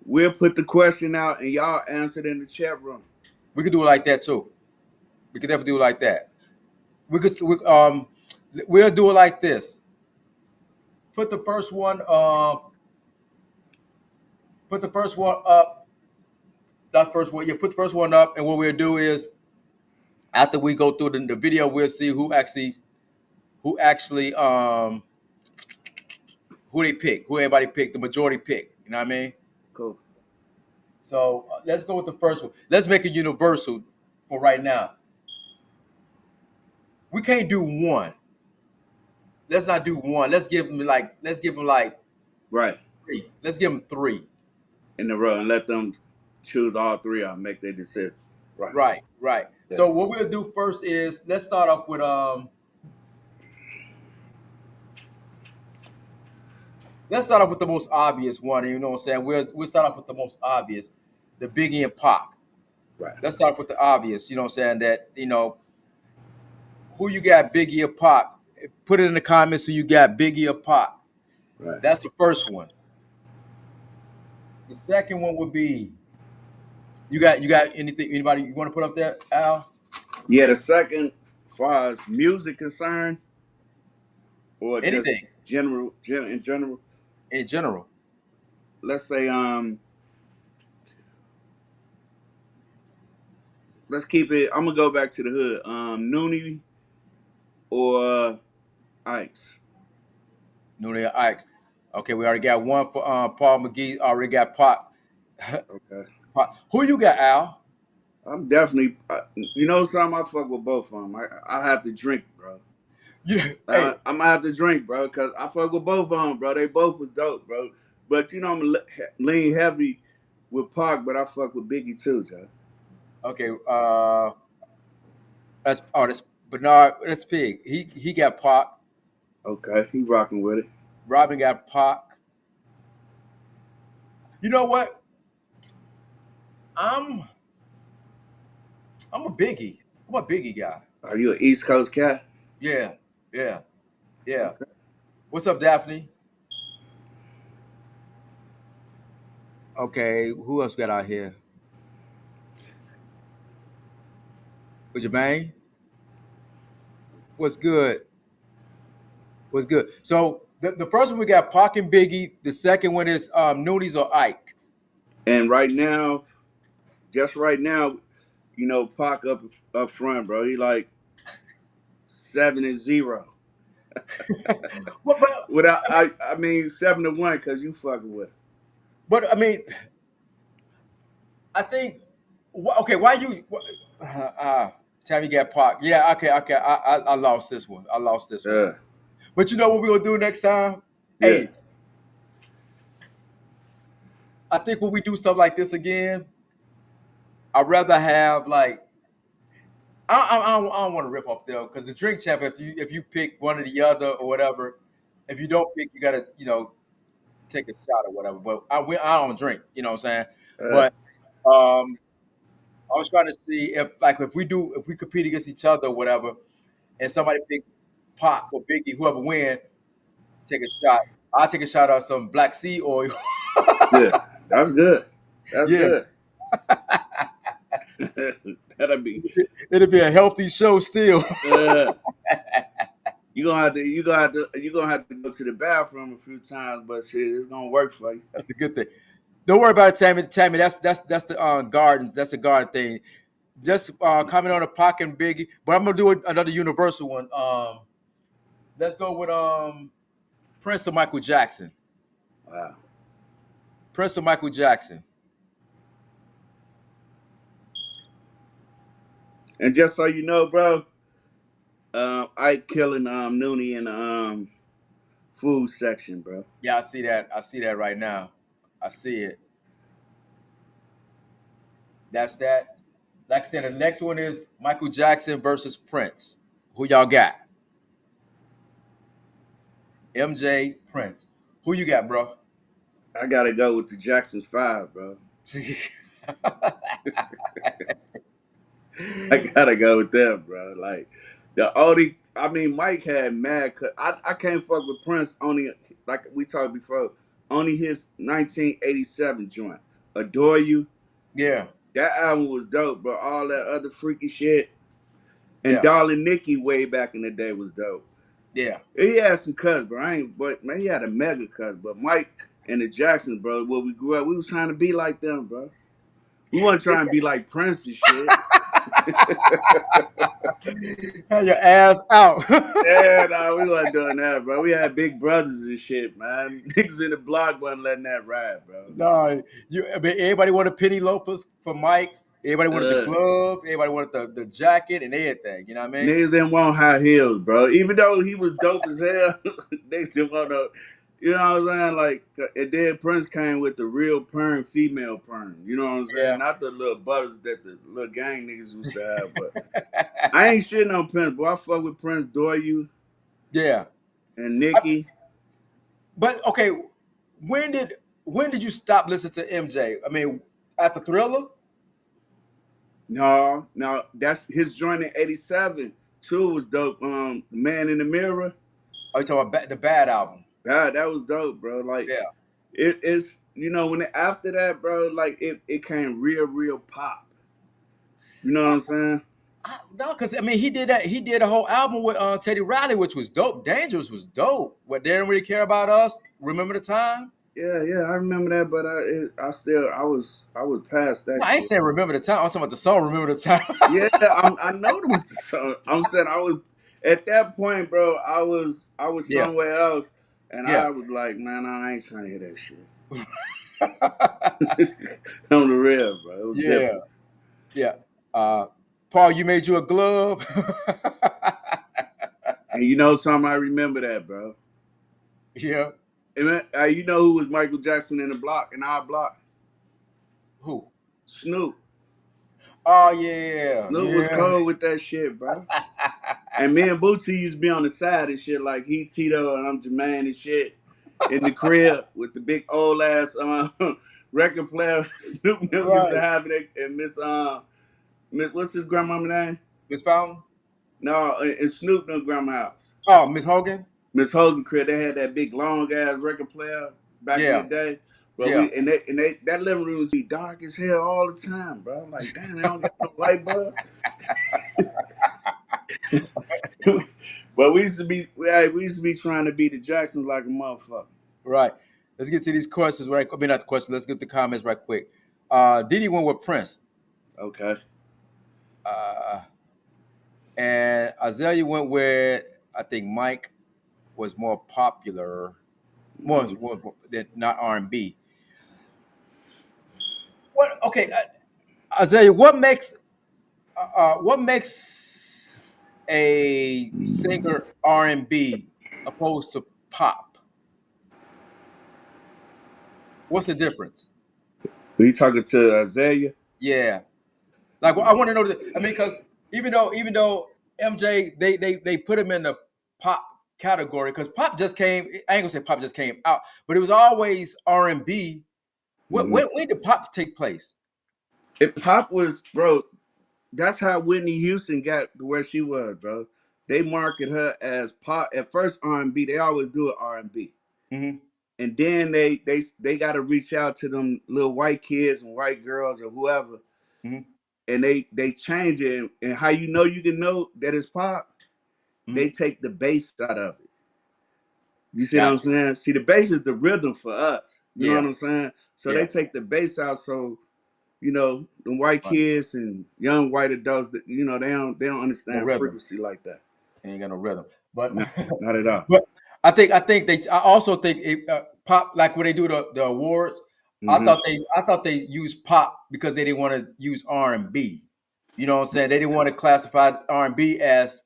we'll put the question out and y'all answer it in the chat room. We could do it like that too. We could definitely do it like that. We'll do it like this. Put the first one put the first one up. Not first one. Yeah, put the first one up, and what we'll do is after we go through the video, we'll see who actually who they pick, who everybody picked, the majority pick. You know what I mean? Cool. So let's go with the first one. Let's make it universal for right now. We can't do one. Let's not do one. Let's give them like Right. three. Let's give them three. In the row and let them choose all three of them, make their decision. Right. Right, right. Yeah. So what we'll do first is let's start off with the most obvious one. You know what I'm saying? We'll start off with the most obvious, the Biggie and Pac. Right. Let's start off with the obvious. You know what I'm saying? That who you got, Biggie or Pac? Put it in the comments who you got, Biggie or Pac. Right. That's the first one. The second one would be you got anything anybody you want to put up there, Al? Yeah, the second, far as music concerned, or just Anything in general, in general. let's say let's keep it. I'm gonna go back to the hood. Noonie or Ice. Nunez Ikes. Okay, we already got one for Paul McGee. Already got Pac. Okay. Pac. Who you got, Al? I'm definitely. You know something? I fuck with both of them. I have to drink, bro. Hey, I'm gonna have to drink, bro, because I fuck with both of them, bro. They both was dope, bro. But I'm lean heavy with Pac, but I fuck with Biggie too, Joe. okay. That's Bernard. That's Pig. He got Pac. Okay, he rocking with it. Robin got Pac. You know what? I'm I'm a Biggie. I'm a Biggie guy. Are you an East Coast cat? Yeah, yeah, yeah. Okay. What's up, Daphne? Okay, who else got out here? Was your man? What's good? What's good? So the first one we got Pac and Biggie. The second one is Noonies or Ike. And right now, just right now, Pac up front, bro. He like 7-0. But, but Without I mean 7-1 because you fucking with him. but I mean, I think. Okay, why you? Tammy got Pac. Yeah, okay, okay. I lost this one. I lost this one. Yeah, But you know what we're gonna do next time? yeah, Hey, I think when we do stuff like this again, I'd rather have like I don't want to rip off them because the drink champ. If you pick one or the other or whatever, if you don't pick, you gotta take a shot or whatever. But I don't drink. You know what I'm saying? yeah, But um, I was trying to see if we compete against each other or whatever, and somebody pick Pac or Biggie, whoever win, take a shot. I'll take a shot of some Black Sea oil. yeah. That's good. That's Yeah, good. That'll be. it'll be a healthy show still. Uh, you gonna have to go to the bathroom a few times, but shit, it's gonna work for you. That's a good thing. Don't worry about it, Tammy. Tammy, that's the gardens. That's a garden thing. Just comment on the Pac and Biggie, but I'm gonna do another universal one. Let's go with Prince or Michael Jackson. Wow. Prince or Michael Jackson. And just so you know, bro, Ike killing Noonie in the food section, bro. Yeah, I see that. I see that right now. I see it. That's that. Like I said, the next one is Michael Jackson versus Prince. Who y'all got? MJ, Prince. Who you got, bro? I gotta go with the Jackson 5, bro. I gotta go with them, bro. Like the only, I mean, Mike had mad. I can't fuck with Prince only like we talked before. Only his 1987 joint, "Adore You." Yeah, That album was dope, bro. All that other freaky shit and yeah, "Darling Nikki" way back in the day was dope. yeah. He had some cuts, bro. I ain't, but man, he had a mega cut. But Mike and the Jacksons, bro, where we grew up, we was trying to be like them, bro. We wasn't trying to be like Prince and shit. Have your ass out. Yeah, no, we wasn't doing that, bro. We had big brothers and shit, man. Niggas in the block wasn't letting that ride, bro. No, I mean, everybody wanted penny loafers for Mike. Everybody wanted the Uh, glove. Everybody wanted the jacket and everything. You know what I mean? Niggas didn't want high heels, bro. Even though he was dope as hell, they still want to, you know what I'm saying? Like, and then Prince came with the real perm, female perm. You know what I'm saying? Yeah, Not the little butters that the little gang niggas used to have, but I ain't shitting on Prince, but I fuck with Prince, Adore You, yeah. and Nicki. But okay, when did when did you stop listening to MJ? I mean, after Thriller? No, no, that's his joint in '87. Two was dope. Man in the Mirror. Are you talking about the Bad album? That was dope, bro. Like Yeah. it's when after that, bro, like it came real pop. You know what I'm saying? No, because I mean, he did that. He did a whole album with Teddy Riley, which was dope. Dangerous was dope. But they didn't really care about us. Remember the time? Yeah, I remember that, but I was past No, that I ain't shit. saying remember the time. I'm talking about the song. Remember the time? Yeah, I know it was the song. I'm saying I was at that point, bro. I was Yeah, somewhere else, and yeah. I was like, man, I ain't trying to hear that shit. On the real, bro. It was Yeah, different. yeah. Uh, Paul, you made you a glove. And you know something, I remember that, bro. Yeah. And you know who was Michael Jackson in the block, in our block? Who? Snoop. Oh yeah, Snoop was yeah. cold with that shit, bro. And me and Bootsy used to be on the side and shit, like he Tito and I'm Jermaine and shit, in the crib with the big old ass record player Snoop Dogg used to Right. have it, and Miss what's his grandmama name? Miss Fountain. No, in Snoop Dogg grandma house. Oh, Miss Hogan. Miss Hogan crib, they had that big long ass record player back in the Yeah, day. But yeah. they that living room was be dark as hell all the time, bro. I'm like, damn, they don't got no light bulb. But we used to be trying to be the Jacksons like a motherfucker. Right. Let's get to these questions. Right. I mean, not the questions. Let's get the comments right quick. Diddy went with Prince, Okay. uh, and Azalea went with I think Mike was more popular, Mhm. more than not R&B. What? Okay, Azalea, what makes a singer R&B opposed to pop? What's the difference? Are you talking to Azalea? Yeah, like well, I want to know that. I mean, because even though MJ they put him in the pop category because pop just came. I ain't gonna say pop just came out, but it was always R&B. Mm-hmm. When did pop take place? If Pop was, bro, that's how Whitney Houston got to where she was, bro. They market her as pop at first R&B. They always do it R&B. Hmm. And then they got to reach out to them little white kids and white girls or whoever, Hmm. and they change it. And how you can know that it's pop? Hmm. They take the bass out of it. You see what I'm Gotcha. saying? See, the bass is the rhythm for us. You know Yeah. what I'm saying? So they Yeah. take the bass out, so the white Right. kids and young white adults that they don't No understand rhythm. frequency like that. Ain't got no rhythm. But No, not at all. but I also think it, pop like when they do the awards. Hmm. I thought they used pop because they didn't want to use R&B. You know what I'm saying? They didn't want to classify R&B as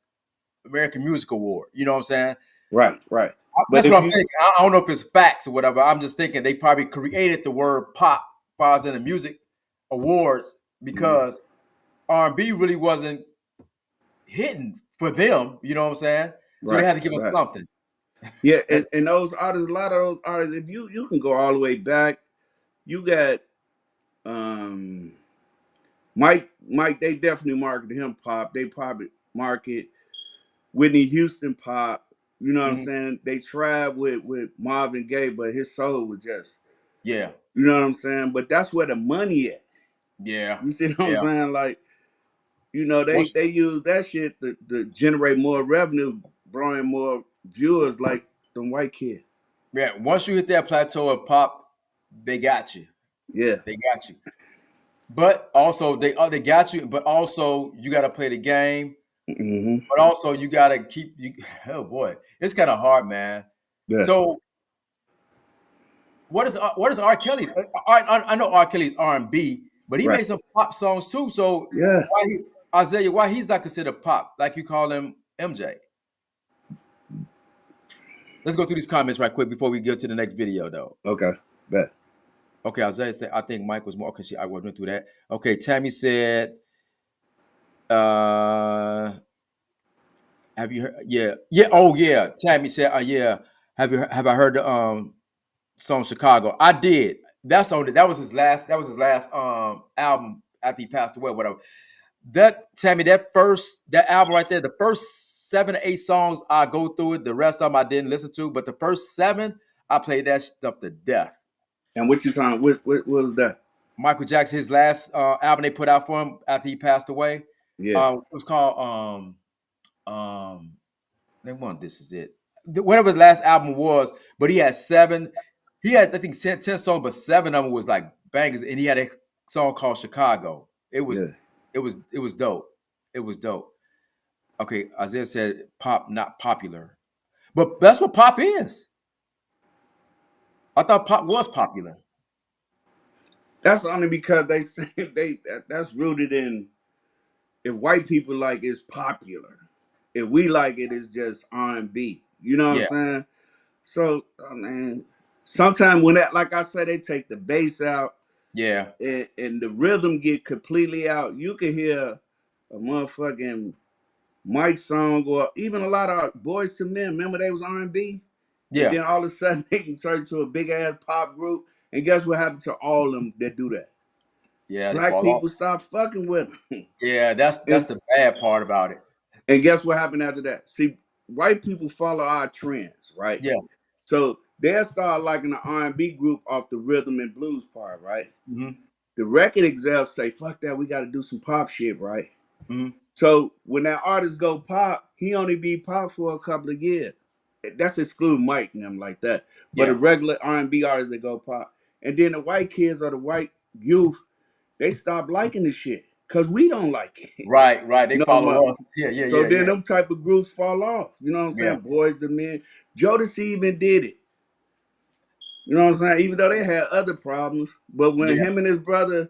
American Music Award. You know what I'm saying? Right, right. But That's if what I'm you thinking. I don't know if it's facts or whatever. I'm just thinking they probably created the word pop as in the music awards Mhm. because R&B really wasn't hitting for them. You know what I'm saying? So they Right, had to give us right. something. Yeah, and those artists, a lot of those artists, if you can go all the way back, you got um Mike, they definitely marketed him pop. They probably market Whitney Houston pop. You know what I'm Mhm. saying? They tried with Marvin Gaye, but his soul was just, Yeah, you know what I'm saying? But that's where the money at. yeah, You see what I'm yeah. saying? Like, you know, Once, they use that shit to generate more revenue, drawing more viewers like them white kids. yeah, once you hit that plateau of pop, they got you. Yeah. They got you. But also they got you. But also you got to play the game. Hmm. But also you got to keep you. Oh boy, it's kind of hard, man. Yeah. So what is R. Kelly? I know R. Kelly's R&B, but he Right. made some pop songs too. So Yeah. why Isaiah? Why he's not considered pop like you call him MJ? Let's go through these comments right quick before we get to the next video, though. Okay. Bet. Okay, Isaiah said, I think Mike was more. Okay, I went through that. Okay, Tammy said, uh, have you heard? Yeah, yeah. Oh, yeah. Tammy said, yeah. Have I heard the song Chicago? I did. That's on. That was his last. That was his last album after he passed away. Whatever. That Tammy, that album right there, the first 7 to 8 songs I go through it. The rest of them I didn't listen to, but the first 7 I played that stuff to death. And what you talking? What was that? Michael Jackson, his last album they put out for him after he passed away, Yeah. it was called they want This Is It. Whatever the last album was, but he had 7. He had I think 10 songs, but 7 of them was like bangers, and he had a song called Chicago. Yeah. It was dope. It was dope. Okay, Isaiah said pop not popular, but that's what pop is. I thought pop was popular. That's only because they say that's rooted in, if white people like it's popular. If we like it, it's just R&B. You know what I'm Yeah, saying? So I mean, sometimes when that, like I said, they take the bass out yeah, and the rhythm get completely out. You can hear a motherfucking Mike song, or even a lot of Boys to Men. Remember they was R&B, and yeah, then all of a sudden they can turn to a big ass pop group. And guess what happened to all of them that do that? yeah. They Black fall off. people stop fucking with them. Yeah, that's and the bad part about it. and guess what happened after that? See, white people follow our trends, right? Yeah. So they'll start liking the R&B group off the rhythm and blues part, right? Hmm. The record execs say, "Fuck that, we got to do some pop shit," right? Hmm. So when that artist go pop, he only be pop for a couple of years. That's exclude Mike and them like that. But a Yeah. regular R&B artist that go pop, and then the white kids or the white youth, they stop liking the shit because we don't like it Right. Right. They no more. follow us. Yeah. Yeah. So Yeah. then Yeah. them type of groups fall off. You know what I'm Yeah. saying? Boys and Men. Jodeci even did it. You know what I'm saying? Even though they had other problems, but when Yeah. him and his brother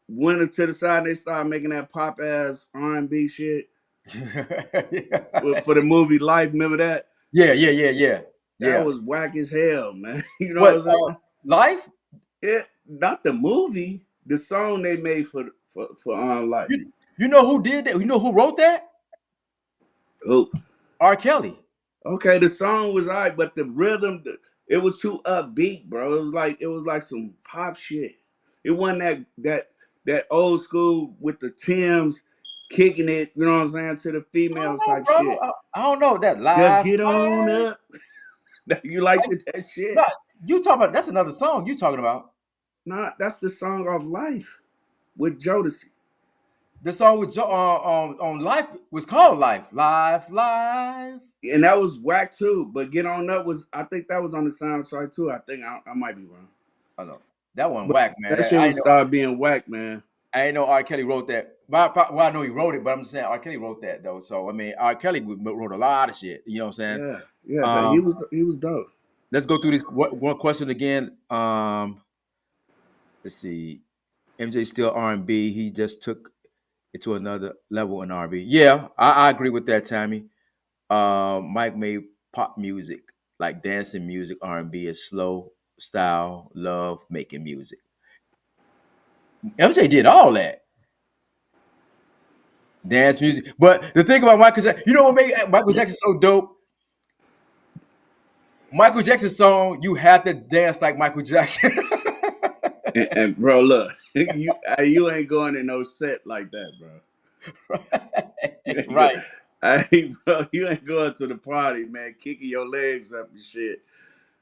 went to the side, and they started making that pop ass R&B shit for the movie Life. Remember that? Yeah. Yeah. Yeah. Yeah. That Yeah. was whack as hell, man. You know What what I'm saying? life? Not the movie, the song they made for Life. You know who did that? You know who wrote that? Oh, R. Kelly. okay. The song was alright, but the rhythm, it was too upbeat, bro. It was like some pop shit. It wasn't that old school with the Tims kicking it. You know what I'm saying, to the I don't females know, type bro. shit. I don't know that Just live. get on up. You liked it, that No, shit. you talking about that's another song you talking about. Nah, that's the song of Life with Jodeci. The song with on Life was called Life. Life, Life. And that was whack too. But Get On Up was, I think that was on the soundtrack too. I think I might be wrong. I know. That one But whack, man. that shit was start being whack, man. I ain't know R. Kelly wrote that. Well, I know he wrote it, but I'm just saying R. Kelly wrote that though. So I mean, R. Kelly wrote a lot of shit. You know what I'm saying? Yeah, yeah, but Um, he was dope. let's go through this one question again. Let's see. MJ still R&B. He just took it to another level in R&B. Yeah, I agree with that, Tammy. Mike made pop music like dancing music. R&B is slow style, love making music. MJ did all that. Dance music. But the thing about Michael Jackson, you know what made Michael Jackson so dope? Michael Jackson's song, you have to dance like Michael Jackson. And bro, look, you ain't going in no set like that, bro. You ain't go, Right. bro, you ain't going to the party, man, kicking your legs up and shit.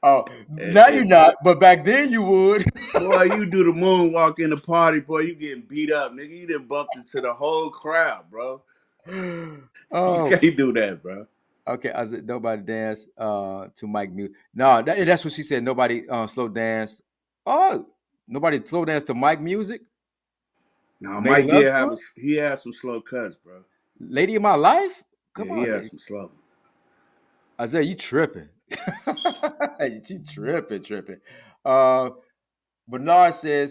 Oh, And, now you're and not, but back then you would. boy, you do the moonwalk in the party, boy, you getting beat up, nigga. You done bumped into the whole crowd, bro. You Oh, can't do that, bro. okay. I said nobody danced to Mike music. No, that's what she said. Nobody slow dance. Oh, nobody slow dance to Mike music. Now, Made Mike love did have to it. he had some slow cuts, bro. Lady of My Life. Yeah, Come he on, had some slow. Isaiah, you tripping? You tripping. Uh, Bernard said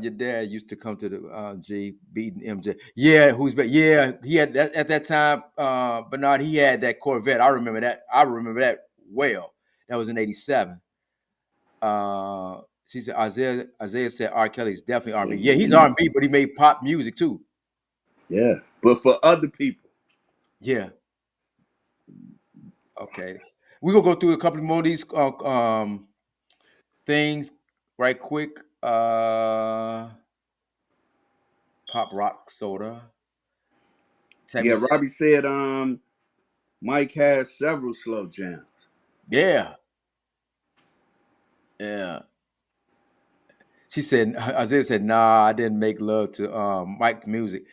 your dad used to come to the G beating MJ. Yeah, who's back? Yeah, he had that at that time. Bernard, he had that Corvette. I remember that. I remember that well. That was in '87. She said Isaiah said R. Kelly's definitely R&B. Yeah, he's R&B, but he made pop music too. Yeah, but for other people, Yeah. Okay. We're gonna go through a couple more of these things right quick. Pop rock soda. Tammy yeah, said, Robbie said Mike has several slow jams. yeah, yeah. She said, Isaiah said, nah, I didn't make love to Mike music.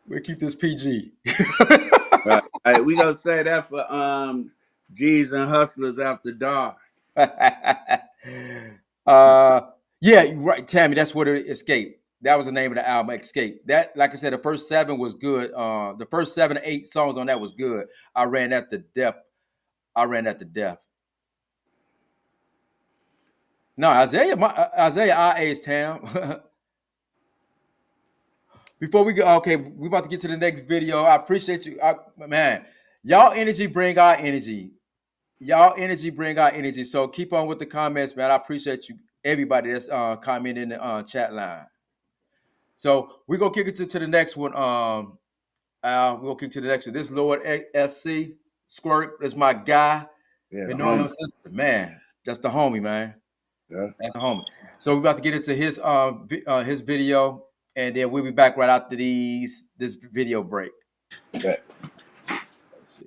We'll keep this PG. Right. Hey, we gonna say that for G's and Hustlers After Dark. uh, yeah, right, Tammy. That's what it Escape. That was the name of the album, Escape. That, like I said, the first 7 was good. The first 7 to 8 songs on that was good. I ran at the death. No, Isaiah, I aged Tam. Before we go, okay, we about to get to the next video. I appreciate you, man. Y'all energy bring our energy. So keep on with the comments, man. I appreciate you, everybody that's commenting in the chat line. So we're gonna kick it to the next one. We're gonna kick to the next one. This Lord SC Squirt is my guy. Yeah, the Been knowing him home. since man. That's the homie, man. Yeah. That's the homie. So we're about to get into his video, and then we'll be back right after this video break. Okay. Let's see.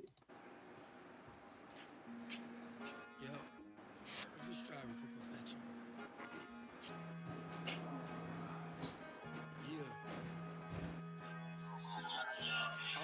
Yo, you striving for perfection. Yeah.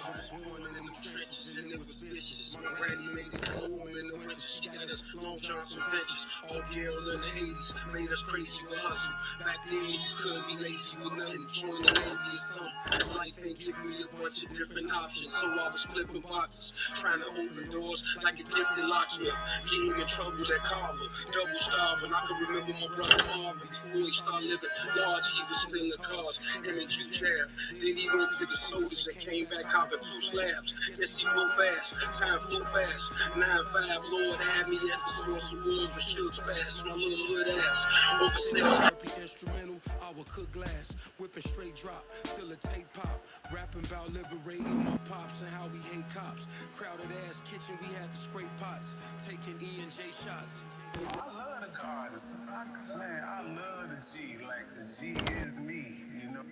I was born in them trenches and it was vicious. My granny made it home in the winter. She got us Long Johnson ventures. All girl in the 80s made us crazy with hustle. Back then you couldn't be lazy with nothing. Join the Navy or something. Life ain't giving me a bunch of different options. So I was flipping boxes, trying to open doors like a gifted locksmith. Getting in trouble at Carver, double starving. I can remember my brother Marvin before he started living large. He was stealing cars, him and Juke Jab. Then he went to the soldiers and came back copping 2 slabs. Yes, he moved fast, time flew fast. 9-5, Lord had me at the source of wars with shields past. My little hood ass oversell. Instrumental, I would cook glass, whipping straight drop till the tape pop. Rapping about liberating my pops and how we hate cops. Crowded ass kitchen, we had to scrape pots, taking E&J shots. I love the cars. Man, I love the G. Like, the G is me, you know.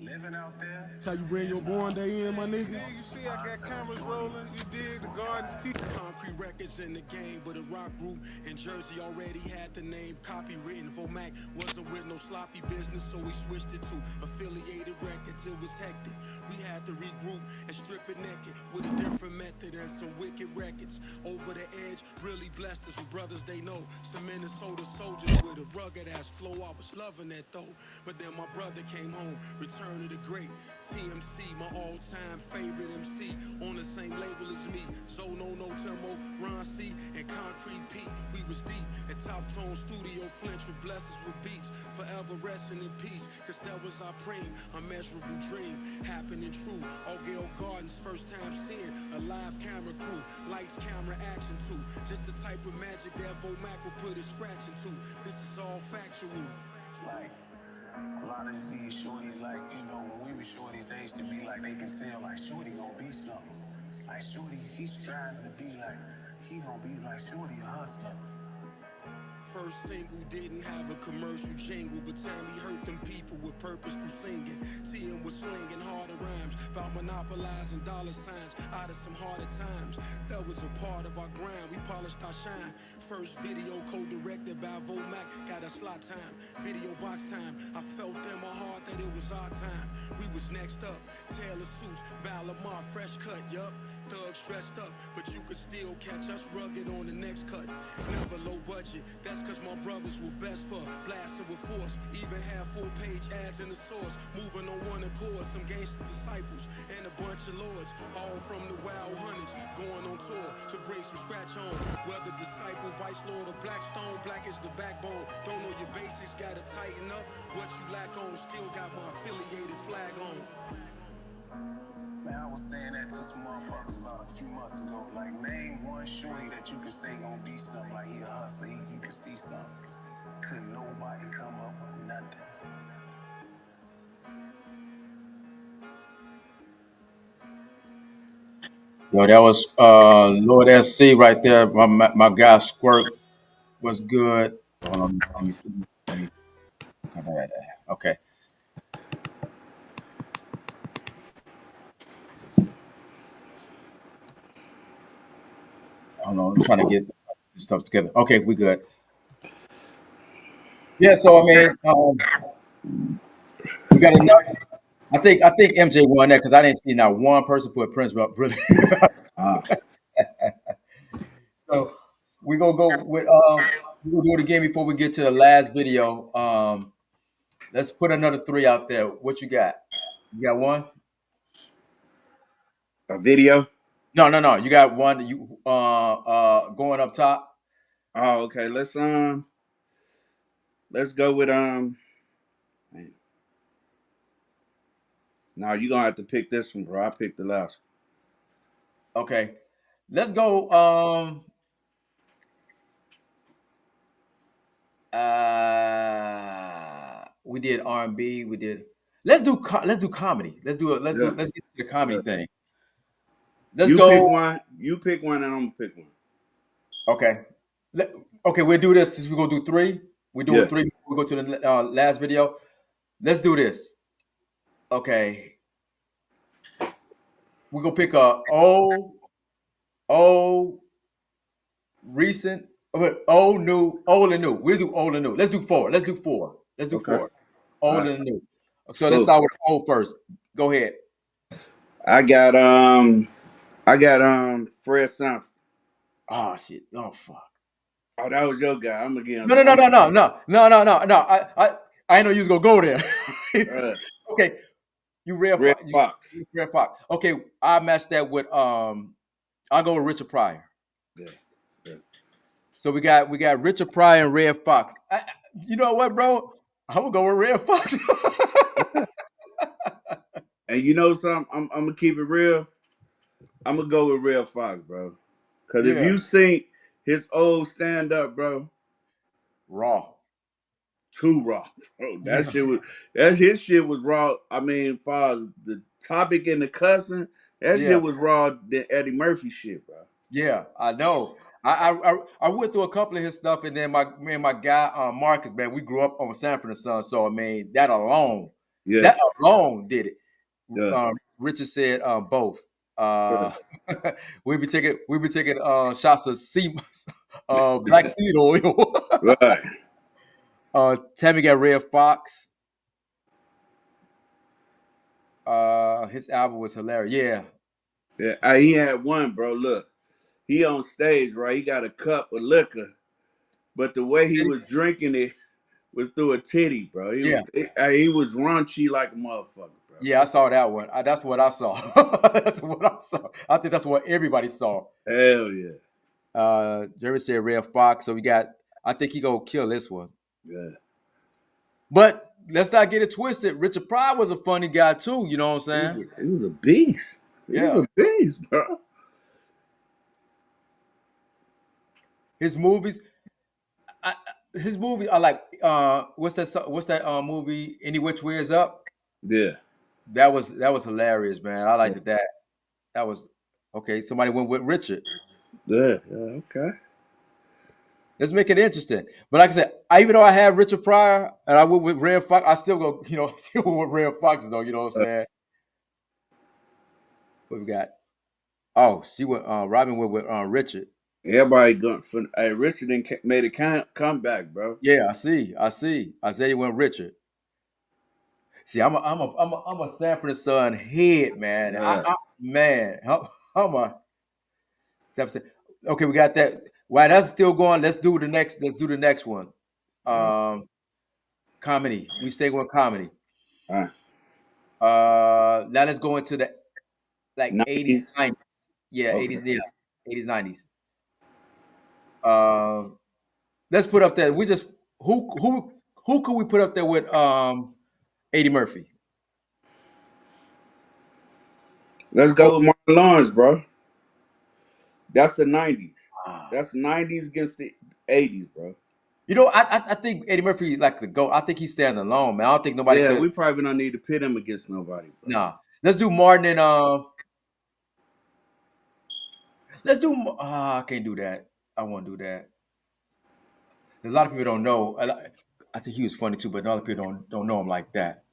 Living out there. How you bring your born day in, my nigga? You see, I got cameras rolling. You dig the gardens teeth. Concrete records in the game, but a rock group in Jersey already had the name copywritten. Vomac wasn't with no sloppy business, so we switched it to affiliated records. It was hectic. We had to regroup and strip it naked with a different method and some wicked records. Over the edge, really blessed us with brothers they know. Some Minnesota soldiers with a rugged ass flow. I was loving that though. But then my brother came home, Return of the Great. TMC, my all-time favorite MC, on the same label as me. Zono, No Temo, Ron C, and Concrete Pete. We was deep at Top Tone Studio. Flinch would bless us with beats. Forever resting in peace, cause that was our dream. Unmeasurable dream, happening true. All Gale Gardens, first time seeing a live camera crew. Lights, camera, action too. Just the type of magic that Vomac would put his scratch into. This is all factual. Like, A lot of these shorties, like, when we were shorties, they used to be like, they can tell, like, shorty gonna be something. Like, shorty, he's striving to be like, he gonna be like, shorty a hustler. First single didn't have a commercial jingle, but Tammy hurt them people with purposeful singing. TM was slinging harder rhymes about monopolizing dollar signs out of some harder times. That was a part of our grind. We polished our shine. First video co-directed by Vomac, got a slot time, video box time. I felt in my heart that it was our time. We was next up, Taylor suits, Balamar, fresh cut, yup. Thugs dressed up, but you could still catch us rugged on the next cut. Never low budget, that's cause my brothers were best for blasting with force. Even had full page ads in the source. Moving on one accord, some gangster disciples and a bunch of lords. All from the wild hunters, going on tour to bring some scratch home. Whether disciple, vice lord, or Blackstone, black is the backbone. Don't know your basics, gotta tighten up. What you lack on, still got my affiliated flag on. Man, I was saying that to some motherfuckers about a few months ago. Like, name one shorty that you could say gonna be something, like he a hustler, you could see something. Couldn't nobody come up with nothing. Yo, that was Lord SC right there. My guy Squirt was good. Hold on, let me come back. Okay. Hold on, I'm trying to get this stuff together. Okay, we good. Yeah, so I mean, we got enough. I think MJ won that because I didn't see not one person put Prince up. Really. So we gonna go with we gonna do it again before we get to the last video. Let's put another 3 out there. What you got? You got one? A video? No, no, no. You got one. You going up top. Oh, okay. Let's go with man. No, you're gonna have to pick this one, bro. I picked the last Okay, let's go. We did R&B. We did. Let's do comedy. one. Yeah, Let's get to the comedy yeah. thing. Let's You pick go. one. You pick one, and I'm gonna pick one. Okay. Let, okay, we'll do this since we're gonna do 3. We're doing Yeah. 3. We go to the last video. Let's do this. Okay, we're gonna pick a old, recent, old, new, old and new. We'll do old and new. Let's do 4. Let's do 4. Let's do Okay. 4. All Old right. and new. So let's Cool. start with old first. Go ahead. I got Fred Sanford. Oh shit. Oh fuck. Oh, that was your guy. I'm gonna get No, him. no, no, no, no, no, no, no, no, no. I didn't know you was gonna go there. Uh, Okay, you Red Red Fox. Fox. You Red Fox. Okay, I matched that with I'll go with Richard Pryor. Good. Good. So we got Richard Pryor and Red Fox. You know what, bro? I'm gonna go with Red Fox. And you know something? I'm gonna keep it real. I'm gonna go with Red Fox, bro. Cause if Yeah, you seen his old stand up, bro, raw. too raw, bro. Yeah, That his shit was raw. I mean, far as the topic and the cussing, that yeah, shit was raw than Eddie Murphy shit, bro. yeah. I know. I went through a couple of his stuff, and then me and my guy Marcus, man, we grew up on Sanford and Son. So I mean, Yeah. that alone did it. Yeah. Richard said both. Yeah. Uh, we be taking shots of black seed oil. Right. Tammy got Red Fox. His album was hilarious. Yeah, Yeah. He had one, bro. Look, he on stage, right? He got a cup of liquor, but the way he was drinking it was through a titty, bro. yeah, He was raunchy like a motherfucker, bro. yeah. I saw that one. That's what I saw. That's what I saw. I think that's what everybody saw. Hell yeah. Jerry said Red Fox, so we got. I think he gonna kill this one. Yeah. But let's not get it twisted. Richard Pryor was a funny guy too. You know what I'm saying? He was a beast. He Yeah. was a beast, bro. His movies. his movie. I like what's that movie? Any Which Way Is Up? Yeah. That was hilarious, man. I liked it. That was okay. Somebody went with Richard. Yeah. Yeah. Okay. Let's make it interesting. But like I said, even though I had Richard Pryor and I went with Red Fox, I still go, still went with Red Fox though. You know what I'm saying? What we got? Oh, she went. Robin went with Richard. Everybody going for. Hey, Richard done made a comeback, bro. Yeah, I see. Isaiah went Richard. See, I'm a Sanford son head, man. Yeah. Man, I'm a okay. We got that. While that's still going, let's do the next. Let's do the next one. Um, Comedy. We stay with comedy. All right. Now let's go into the like 80s, 90s. 90s. Yeah, Okay. 80s, yeah, 80s, 90s. Uh, let's put up there. We just who could we put up there with Eddie Murphy? Let's Oh, go with Martin Lawrence, bro. That's the 90s. ah. That's 90s against the 80s, bro. I think Eddie Murphy is like the GOAT. I think he's standing alone, man. I don't think nobody Yeah, could. we probably don't need to pit him against nobody, bro. Nah, let's do Martin and let's do. I can't do that. I won't do that. A lot of people don't know. I think he was funny too, but a lot of people don't know him like that.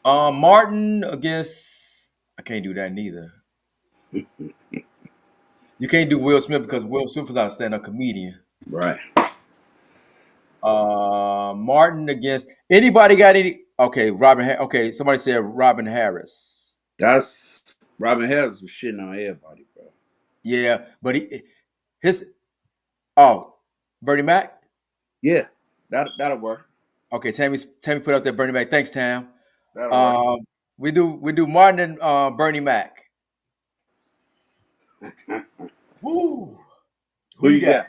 Martin against. I can't do that neither. You can't do Will Smith because Will Smith is not a stand-up comedian. Right. Martin against anybody got any? Okay, Robin. Okay, somebody said Robin Harris. That's Robin Harris was shitting on everybody, bro. Yeah, but his oh Bernie Mac. Yeah, that'll work. Okay, Tammy put up there Bernie Mac. Thanks, Tam. That'll work. We do Martin and Bernie Mac. Woo! Who Who you you got?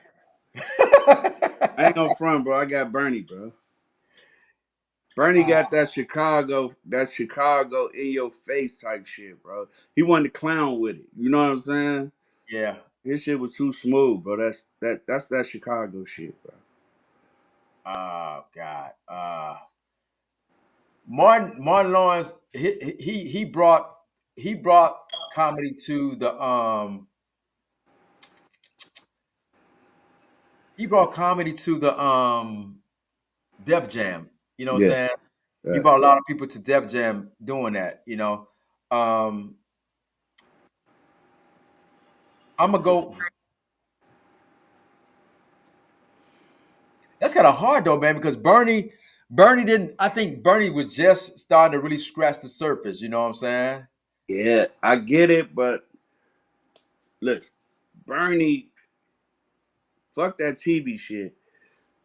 got? I ain't no front, bro. I got Bernie, bro. Bernie got that Chicago in your face type shit, bro. He wanted to clown with it. You know what I'm saying? Yeah. His shit was too smooth, bro. That's that Chicago shit, bro. Oh God. Martin Lawrence. He brought comedy to the he brought comedy to the Def Jam. You know what I'm Yeah, saying? He yeah. brought a lot of people to Def Jam doing that. Um, I'm gonna go. That's kind of hard though, man, because Bernie didn't. I think Bernie was just starting to really scratch the surface. You know what I'm saying? Yeah, I get it, but look, Bernie, fuck that TV shit.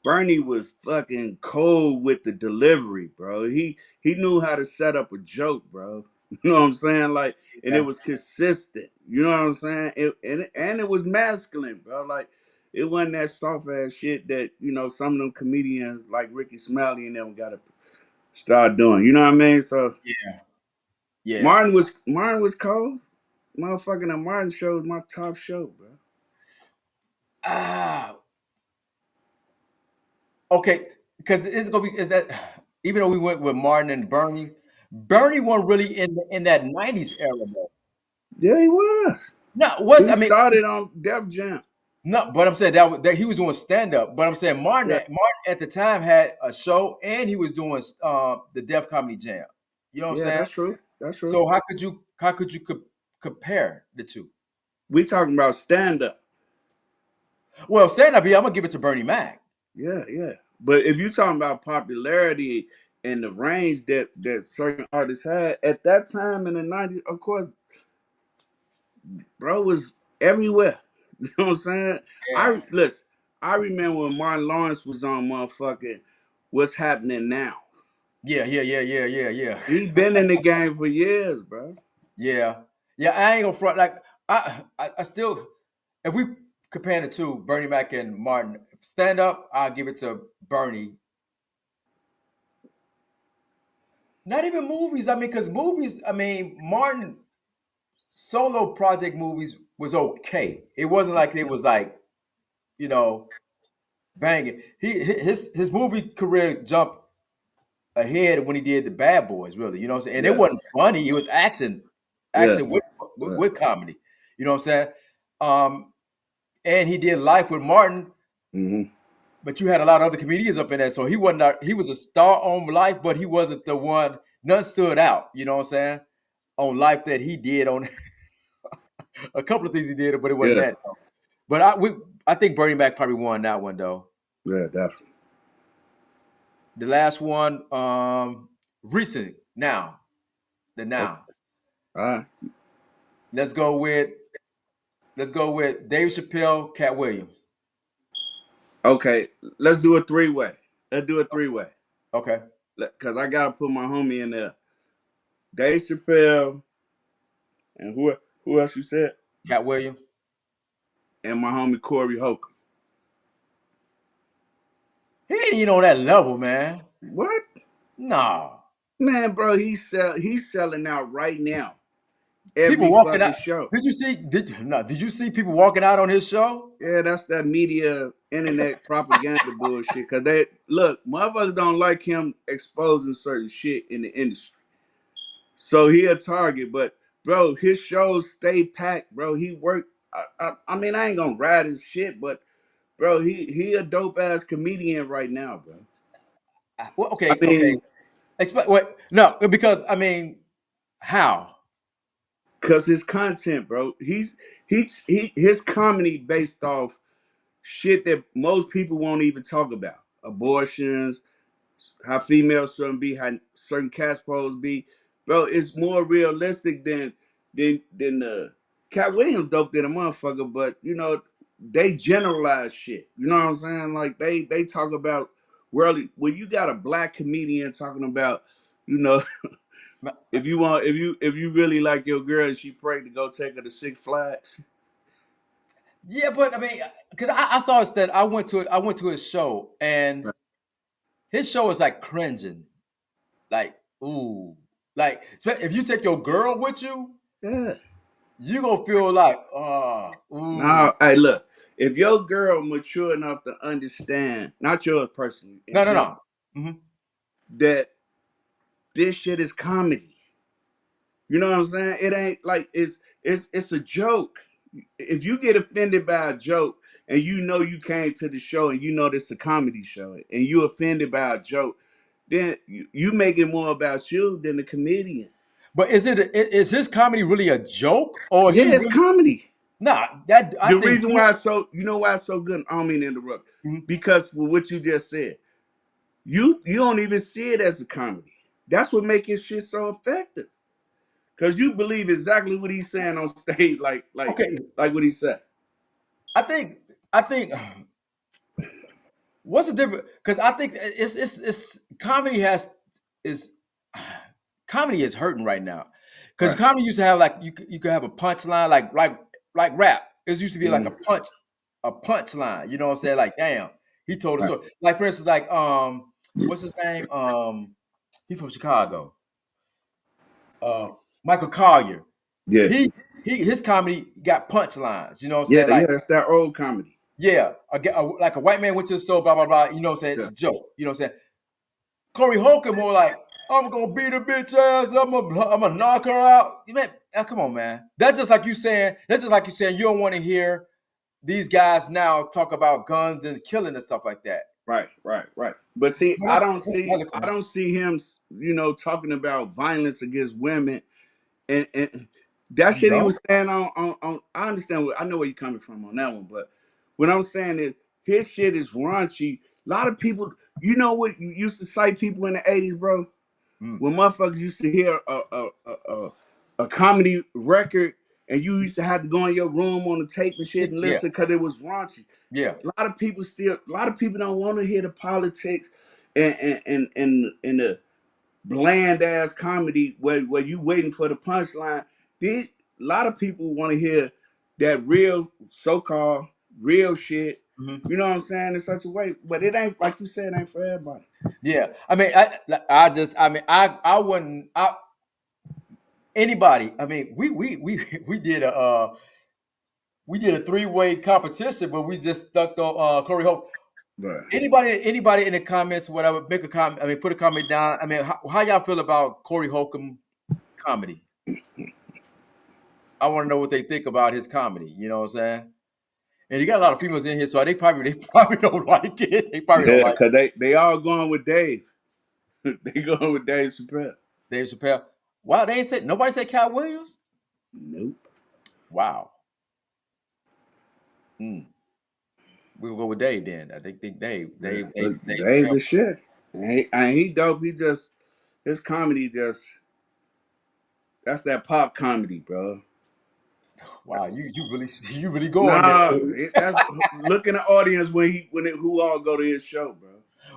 Bernie was fucking cold with the delivery, bro. He knew how to set up a joke, bro. You know what I'm saying? Like, and it Yeah. was consistent. You know what I'm saying? And it was masculine, bro. Like, it wasn't that soft ass shit that some of them comedians like Ricky Smiley and them got to start doing. You know what I mean? So Yeah. Yeah. Martin was cold. Motherfucking the Martin show was my top show, bro. Ah. Okay. Because it's gonna be that. Even though we went with Martin and Bernie wasn't really in that '90s era though. Yeah, he was. No, He I mean, started on Def Jam. no, but I'm saying that he was doing stand up. But I'm saying Yeah, Martin at the time had a show and he was doing the Def Comedy Jam. You know what I'm yeah, saying? that's true. That's true. So how could you compare the two? We talking about stand up. Well, stand up here, I'm gonna give it to Bernie Mac. Yeah, yeah. But if you talking about popularity and the range that certain artists had at that time in the '90s, of course, bro was everywhere. You know what I'm saying? Yeah, I remember when Martin Lawrence was on motherfucking What's Happening Now. yeah. He been in the game for years, bro. Yeah, yeah. I ain't gonna front like I still if we compare the two, Bernie Mac and Martin, stand up, I'll give it to Bernie. Not even movies. I mean, because movies. I mean, Martin solo project movies was okay. It wasn't like it was like you know banging. His movie career jumped ahead when he did the Bad Boys, really. You know what I'm saying? And it Yeah, wasn't funny. It was action, yeah, action with, yeah. with comedy. You know what I'm saying? And he did Life with Martin, Mm-hmm. but you had a lot of other comedians up in there. So he wasn't. He was a star on Life, but he wasn't the one. None stood out. You know what I'm saying? On Life that he did on a couple of things he did, but it wasn't Yeah, that. Though. But I think Bernie Mac probably won that one though. yeah, definitely. The last one, recent now, the Okay. now. All right. Let's go with Dave Chappelle, Cat Williams. Okay, let's do a three-way. Let's do a three-way. Okay, Because I got to put my homie in there. Dave Chappelle, and who else you said? Cat Williams. And my homie Corey Holcomb. He ain't even on that level, man. What? Nah. Man, bro, he's selling out right now. People Every walking fucking out. show. Did you see people walking out on his show? Yeah, that's that media internet propaganda bullshit. Cause they look, motherfuckers don't like him exposing certain shit in the industry. So he a target, but bro, his shows stay packed, bro. He worked. I mean, I ain't gonna ride his shit, but bro, he a dope ass comedian right now, bro. Well, I okay. mean, What? No, because I mean, how? cause his content, bro. His comedy based off shit that most people won't even talk about. Abortions, how females shouldn't be, how certain cast pros be. Bro, it's more realistic than Cat Williams dope than a motherfucker, but you know, they generalize shit. You know what I'm saying? Like they talk about worldly when you got a black comedian talking about, you know, if you really like your girl and she prayed to go take her to Six Flags. Yeah, but I mean, because I saw this that I went to his show and his show is like cringing, like ooh, like so if you take your girl with you, Yeah. you gonna feel like ooh. Now, hey, look, if your girl mature enough to understand, not yours personally, in No, no, general, no. Hmm. that this shit is comedy. You know what I'm saying? It ain't like it's a joke. If you get offended by a joke and you know you came to the show and you know this a comedy show and you offended by a joke, then you make it more about you than the comedian. But is his comedy really a joke or Yeah, he it's really? comedy. Nah, that I The think. reason why it's so, you know why it's so good, I don't mean to interrupt. Mhm. Because for what you just said, you don't even see it as a comedy. That's what makes his shit so effective. Cause you believe exactly what he's saying on stage, Okay, like what he said. I think I think what's the difference? Because I think it's comedy is comedy is hurting right now. Because Right. comedy used to have like you could have a punchline like rap. It used to be like Mhm. a punchline. You know what I'm saying? Like damn, he told us Right. so. Like for instance, like what's his name? He from Chicago. Michael Collier. Yeah. His comedy got punchlines. You know what I'm Yeah, saying? yeah, Like it's that old comedy. yeah, like a white man went to the store, blah blah blah. You know what I'm saying? It's Yeah. a joke. You know what I'm saying? Corey Holcomb more like, I'm gonna beat a bitch ass. I'm gonna knock her out. You man, come on, man. That's just like you saying. That's just like you saying you don't want to hear these guys now talk about guns and killing and stuff like that. Right, right, right. But see, But I that's don't see I political. don't see him, talking about violence against women and that You shit he don't? was saying on I understand I know where you're coming from on that one, but what I'm saying is his shit is raunchy. A lot of people, you know what you used to cite people in the 80s, bro? Mm. When motherfuckers used to hear a comedy record and you used to have to go in your room on the tape and shit and Yeah, listen because it was raunchy. yeah. A lot of people don't want to hear the politics and the bland ass comedy where you waiting for the punchline. A lot of people want to hear that real so-called real shit. Mhm. You know what I'm saying? In such a way, but it ain't like you said. It ain't for everybody. Yeah. I mean, I wouldn't. Anybody. I mean, we did a three-way competition, but we just stuck on Corey Hope. Right. Anybody in the comments, whatever, make a comment. I mean, put a comment down. I mean, how y'all feel about Corey Holcomb comedy? I want to know what they think about his comedy. You know what I'm saying? And you got a lot of females in here, so they probably don't like it. They probably don't Yeah, like because they all going with Dave. They going with Dave Chappelle. Dave Chappelle. Wow, they ain't said nobody said Cat Williams. Nope. Wow. We'll go with Dave then. I think Dave. Dave Dave the shit. And he dope. He just his comedy just that's that pop comedy, bro. Wow, you really go on Nah, there. that's look in the audience who all go to his show, bro.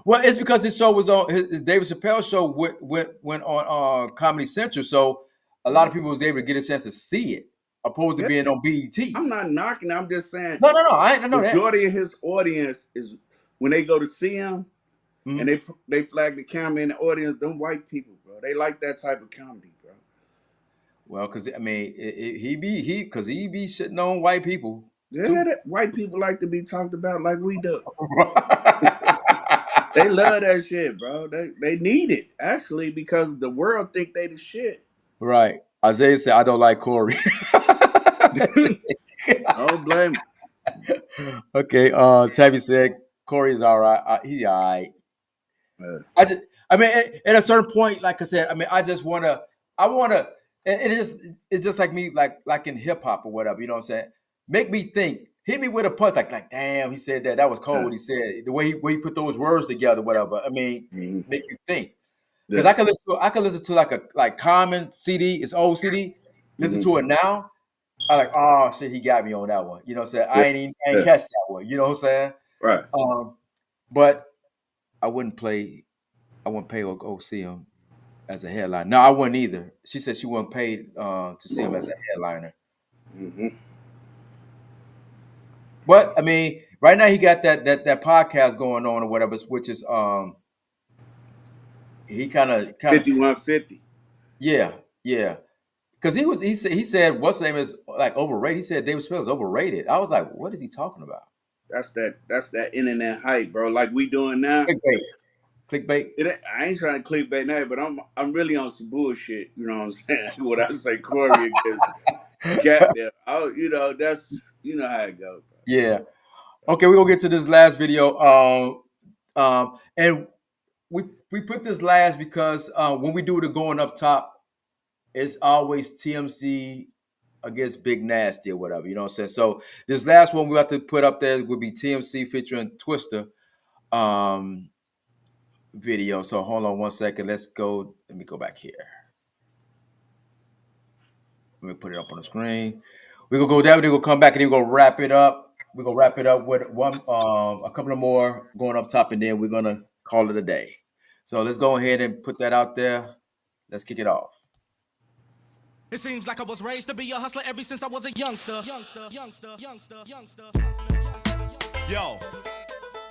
Well, it's because his show was on his David Chappelle show went on Comedy Central, so a lot of people was able to get a chance to see it, opposed to being on BET. I'm not knocking. I'm just saying. No, I know that. Majority of his audience is when they go to see him, and they flag the camera in the audience. Them white people, bro. They like that type of comedy, bro. Well, because I mean, he be shitting on white people. Yeah, white people like to be talked about like we do. They love that shit, bro. They need it actually because the world think they the shit. Right. Isaiah said, "I don't like Corey." I don't blame him. Okay. Tabby said, "Corey is all right. He all right." I mean, at a certain point, like I said, I mean, I wanna. And it's just like me, like in hip hop or whatever. You know what I'm saying? Make me think. Hit me with a punch, like damn, he said that. That was cold. What he said, the way he put those words together, whatever. I mean, make you think. Because I can listen to like Common CD, it's old CD. Listen to it now. I like, oh shit, he got me on that one. You know what I'm saying? I ain't catch that one. You know what I'm saying? Right. But I wouldn't pay or go see him as a headliner. No, I wouldn't either. She said she wasn't paid to see him as a headliner. But I mean, right now he got that podcast going on or whatever, which is he kind of 5150. Yeah. Because he said what's his name is like overrated. He said David Chappelle is overrated. I was like, what is he talking about? That's that internet hype, bro. Like we doing now. Clickbait. I ain't trying to clickbait now, but I'm really on some bullshit. You know what I'm saying? When I say Corey against Cat there, that's how it goes. Bro. Yeah. Okay, we're gonna get to this last video. And we put this last because when we do the going up top, it's always TMC against Big Nasty or whatever. You know what I'm saying? So this last one we have to put up there would be TMC featuring Twister video. So hold on one second. Let's go. Let me go back here. Let me put it up on the screen. We're gonna go there, we're gonna come back and we're gonna wrap it up. We're gonna wrap it up with a couple of more going up top, and then we're gonna call it a day. So let's go ahead and put that out there. Let's kick it off. It seems like I was raised to be a hustler ever since I was a youngster. Yo,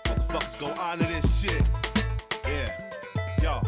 motherfuckers go honor this shit. Yeah, yo.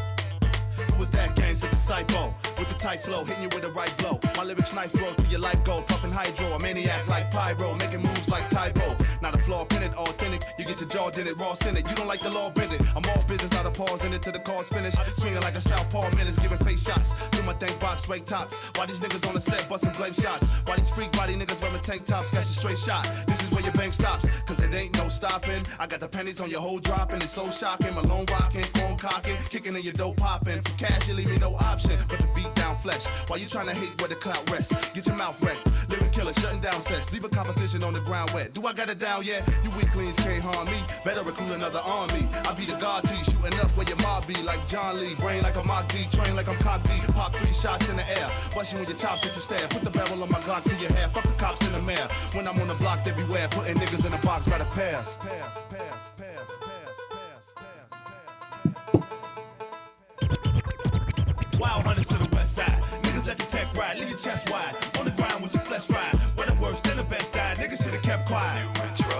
Who was that gangster disciple? With the tight flow, hitting you with the right blow. My lyrics knife throw through your life goal. Puffin' hydro, a maniac like pyro. Making moves like Tyro. Not a flaw, pin it, authentic. You get your jaw in it, raw in it. You don't like the law, bend it. I'm all business, not a pause in it till the cause finish. Swinging like a southpaw minutes, giving face shots. Through my dank box, straight tops. Why these niggas on the set busting blank shots? Why these freak body niggas wearing tank tops? Catch a straight shot. This is where your bank stops. Cause it ain't no stopping. I got the pennies on your whole dropping. It's so shocking. Malone rocking, chrome cocking. Kicking in your dope popping. For cash, you leave me no option but to beat down flesh. Why you trying to hate where the clout rests? Get your mouth wrecked. Living killer, shutting down sets. Leave a competition on the ground wet. Do I got it down yet? You weaklings can't harm me. Better recruit another army. I be the god to you, shooting up where your mob be. Like John Lee, brain like a Mach D, train like I'm Cock D. Pop 3 shots in the air. Bust you with your chops if you stare. Put the barrel on my Glock to your hair. Fuck the cops in the mayor. When I'm on the block everywhere, putting niggas in a box by the pairs. Wild hunters to the west side. Niggas let the tech ride, leave your chest wide. On the ground with your flesh fried. Where the worst and the best died, niggas should've kept quiet.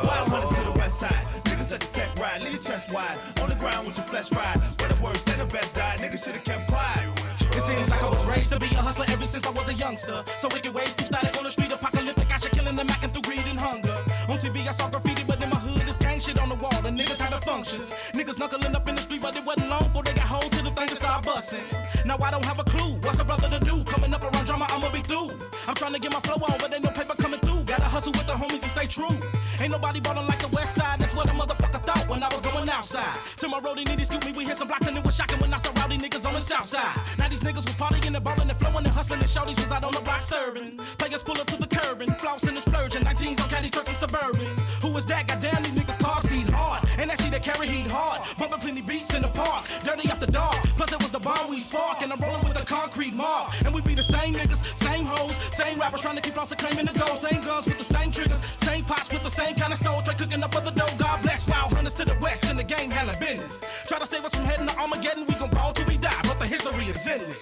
Wild hunters to the west side. Niggas let the tech ride, leave your chest wide. On the ground with your flesh fried. Where the worst and the best died, niggas should've kept quiet. It seems like I was raised to be a hustler ever since I was a youngster. So wicked ways through static on the street, apocalyptic. I should killing the Mac and through greed and hunger. On TV I saw graffiti, but in my hood it's gang shit on the wall, the niggas having functions. Niggas knuckling up in the street, but it wasn't long before they got hold to the thing and start busting. Now I don't have a clue, what's a brother to do? Coming up around drama, I'ma be through. I'm trying to get my flow on, but ain't no paper coming through. Gotta hustle with the homies and stay true. Ain't nobody ballin' like the west side, that's what a motherfucker thought when I was going outside. To my roadie, need to scoop me, we hit some blocks and it was shocking when I saw rowdy niggas on the south side. Now these niggas was partying and ballin' and flowing and hustling and shorties was out on the block serving. Players pull up to the curb and floss and the splurging. 19s on caddy trucks and Suburbans. Who is that? Goddamn, these niggas cars beat hard. And I see they carry heat hard. Bumping plenty beats in the park. Dirty after dark. Plus it was the bomb we spark. And I'm rolling with the concrete mark. And we be the same niggas, same hoes, same rappers trying to keep flossing claiming the goal. Same guns with the same triggers, same pots with the same kind of stove. Straight cooking up for the dough. God bless wild hunters to the west in the game handling business. Try to save us from heading to Armageddon. We gon' ball till we die. But the history is endless.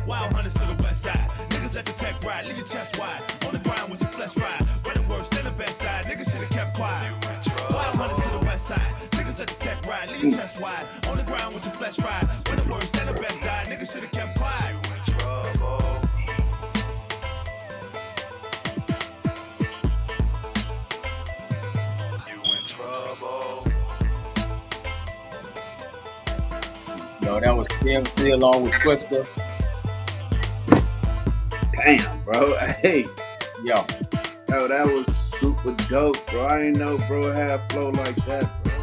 Wild hunters to the west side. Niggas let the tech ride, leave your chest wide. On the ground with your flesh fried. Running worse than the best died. Niggas should've kept quiet. Wild hunters to the west side. Niggas let the tech ride, leave your chest wide. On the ground with your flesh fried. Running worse than the best died. Niggas should've kept quiet. You in trouble. Yo, that was TMC along with Twister. Damn, bro. Hey, Yo, yo, that was super dope, bro. I ain't know bro had flow like that, bro.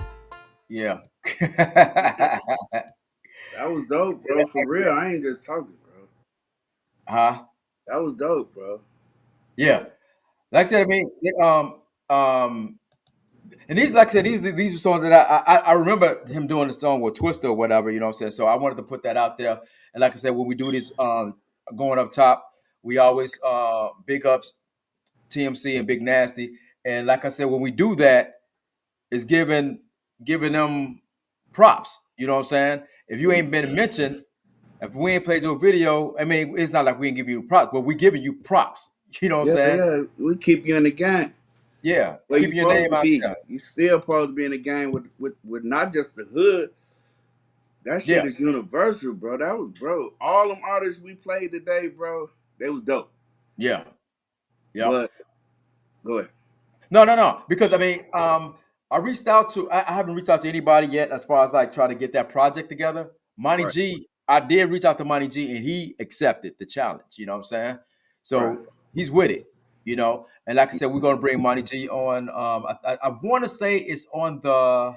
yeah. That was dope, bro. For real. I ain't just talking, bro. Huh? That was dope, bro. Yeah. Like I said, I mean, and these, like I said, these are songs that I remember him doing the song with Twister or whatever, you know what I'm saying? So I wanted to put that out there. And like I said, when we do this going up top, we always big ups TMC and Big Nasty. And like I said, when we do that, it's giving them props. You know what I'm saying? If you ain't been mentioned, if we ain't played your video, I mean, it's not like we ain't giving you props, but we giving you props. You know what I'm Yeah, saying? yeah. We keep you in the game. Yeah. Where you Keep your supposed name to out be. there. You still supposed to be in the game with not just the hood. That shit Yeah. is universal, bro. That was, bro. All them artists we played today, bro, they was dope. Yeah. Yeah. But go ahead. No. Because I mean, I reached out to I haven't reached out to anybody yet as far as like trying to get that project together. Monty Right. G, I did reach out to Monty G and he accepted the challenge, you know what I'm saying? Right. So he's with it, you know. And like I said, we're gonna bring Monty G on. I want to say it's on the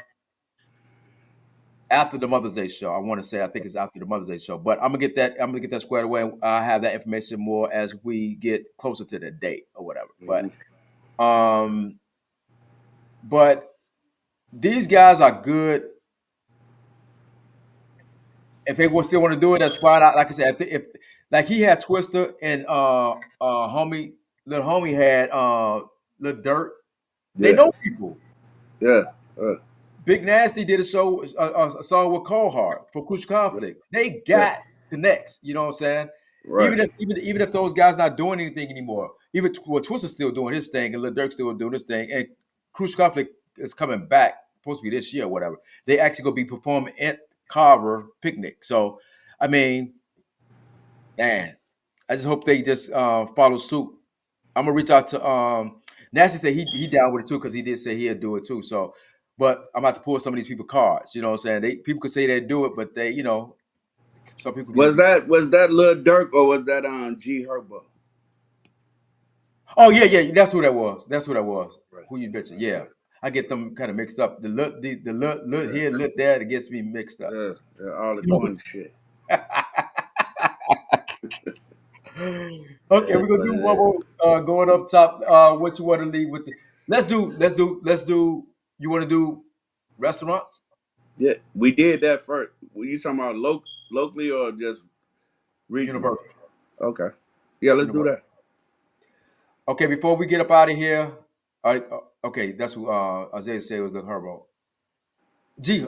after the Mother's Day show. I want to say I think it's after the Mother's Day show, but I'm gonna get that squared away. I have that information more as we get closer to the date or whatever. But these guys are good. If they still want to do it, that's fine. Like I said, if like he had Twister and little homie had Lil Dirt. They Yeah. know people. Yeah. Big Nasty did a show, a song with Cold Hard for Crucial Conflict. They got connects. You know what I'm saying? Right. Even if those guys not doing anything anymore, even Twister's still doing his thing and Lil Durk still doing his thing, and Crucial Conflict is coming back, supposed to be this year or whatever. They actually gonna be performing at Carver Picnic. So, I mean, man, I just hope they just follow suit. I'm gonna reach out to Nasty. Say he down with it too because he did say he'd do it too. So, but I'm about to pull some of these people cards. You know what I'm saying? People could say they do it, but they, you know, some people Was that Lil Durk or was that G Herbo? Oh yeah, that's who that was. That's who that was. Right. Who you bitching? Yeah, I get them kind of mixed up. The look here, look there, it gets me mixed up. Yeah, all the You know corny shit. Okay, we're gonna do one more going up top. What you want to leave with? Let's do. You want to do restaurants? Yeah, we did that first. Were you talking about locally or just regional? Universal. Okay. Yeah, let's do Universal. that. Okay, before we get up out of here, okay, that's what Isaiah said was the Herbo. G,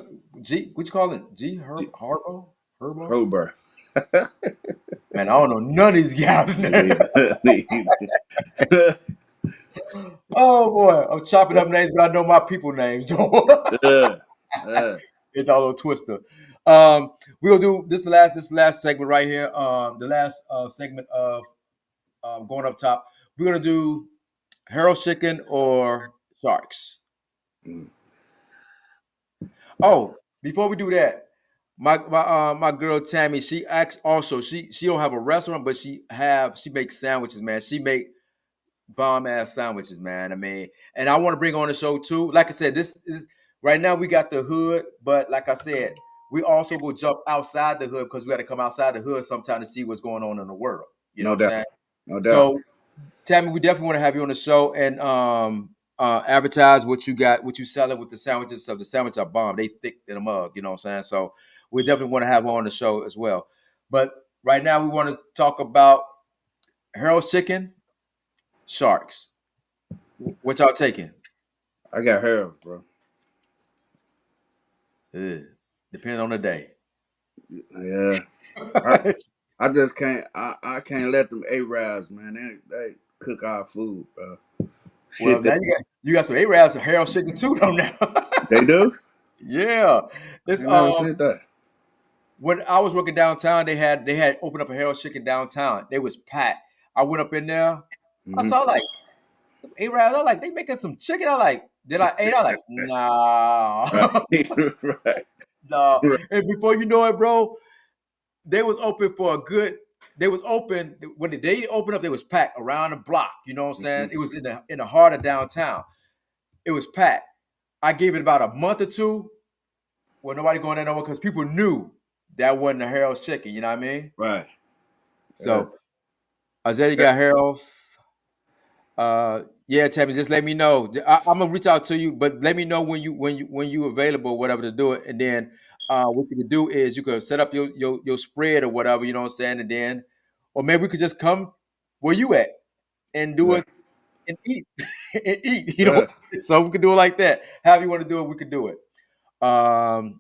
what you call it? Herbo? Herbo. Man, I don't know none of these guys' names. Oh boy, I'm chopping up names, but I know my people names. It's all a twister. We'll do this. This last segment right here. The last segment of going up top. We're gonna do Harold Chicken or Sharks. Oh, before we do that, my girl Tammy, she acts also. She don't have a restaurant, but she makes sandwiches, man. She make bomb ass sandwiches, man. I mean, and I want to bring on the show too. Like I said, this is right now we got the hood, but like I said, we also go jump outside the hood because we got to come outside the hood sometime to see what's going on in the world. You know No what I'm doubt. saying? No doubt. So Tammy, we definitely want to have you on the show and advertise what you got, what you selling with the sandwiches. So the sandwiches are bomb. They thick in a mug, you know what I'm saying? So we definitely want to have her on the show as well. But right now we want to talk about Harold's Chicken, Sharks. What y'all taking? I got Harold, bro. Depending on the day. Yeah. I just can't. I can't let them Arabs, man. They cook our food, bro. Well, Shit, now that you got some Arabs and Harold's Chicken too, though now. they do. Yeah, I it's never seen that. when I was working downtown, they had opened up a Harold's Chicken downtown. They was packed. I went up in there. I Hmm. saw like Arabs. I like they making some chicken. I like did I ate? I like nah, Right. Right. no. Right. And before you know it, bro, they was open for a good. They was open when the day opened up. They was packed around the block. You know what I'm saying? Mhm. It was in the heart of downtown. It was packed. I gave it about a month or two where nobody going there no more because people knew that wasn't a Harold's Chicken. You know what I mean? Right. Yeah. So Isaiah, you got Harold's. Yeah, Tammy, just let me know. I'm gonna reach out to you, but let me know when you available, whatever to do it, and then what you could do is you could set up your spread or whatever, you know what I'm saying, and then, or maybe we could just come where you at and do Yeah. it and eat and eat, you know. Yeah. So we could do it like that. However you want to do it, we could do it. What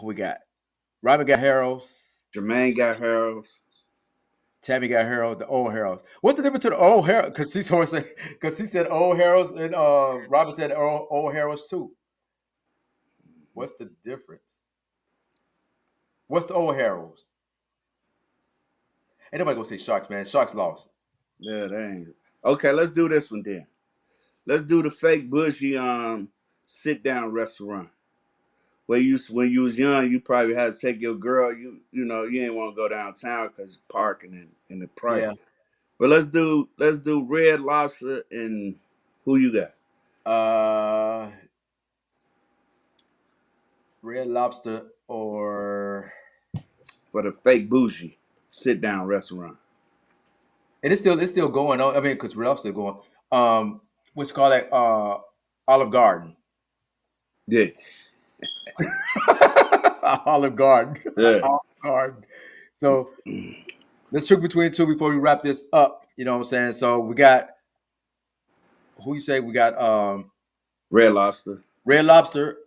we got? Robin got Harold's. Jermaine got Harold's. Tammy got Harold, the old Harold. What's the difference to the old Harold? Because she always said, because she said old Harold's and Robin said old Harold's too. What's the difference? What's the old Harold's? Ain't nobody gonna say Sharks, man. Sharks lost. Yeah, they ain't. Okay, let's do this one then. Let's do the fake bougie sit down restaurant. Where you when you was young, you probably had to take your girl. You ain't want to go downtown because parking and the price. Yeah. But let's do Red Lobster and who you got Uh, Red Lobster or for the fake bougie sit down restaurant. and it's still going on. I mean, because Red Lobster going. What's called that? Olive Garden. Yeah, Olive Garden. yeah. Olive Garden. So let's choose between two before we wrap this up. You know what I'm saying? So we got who you say we got Red Lobster. Red Lobster,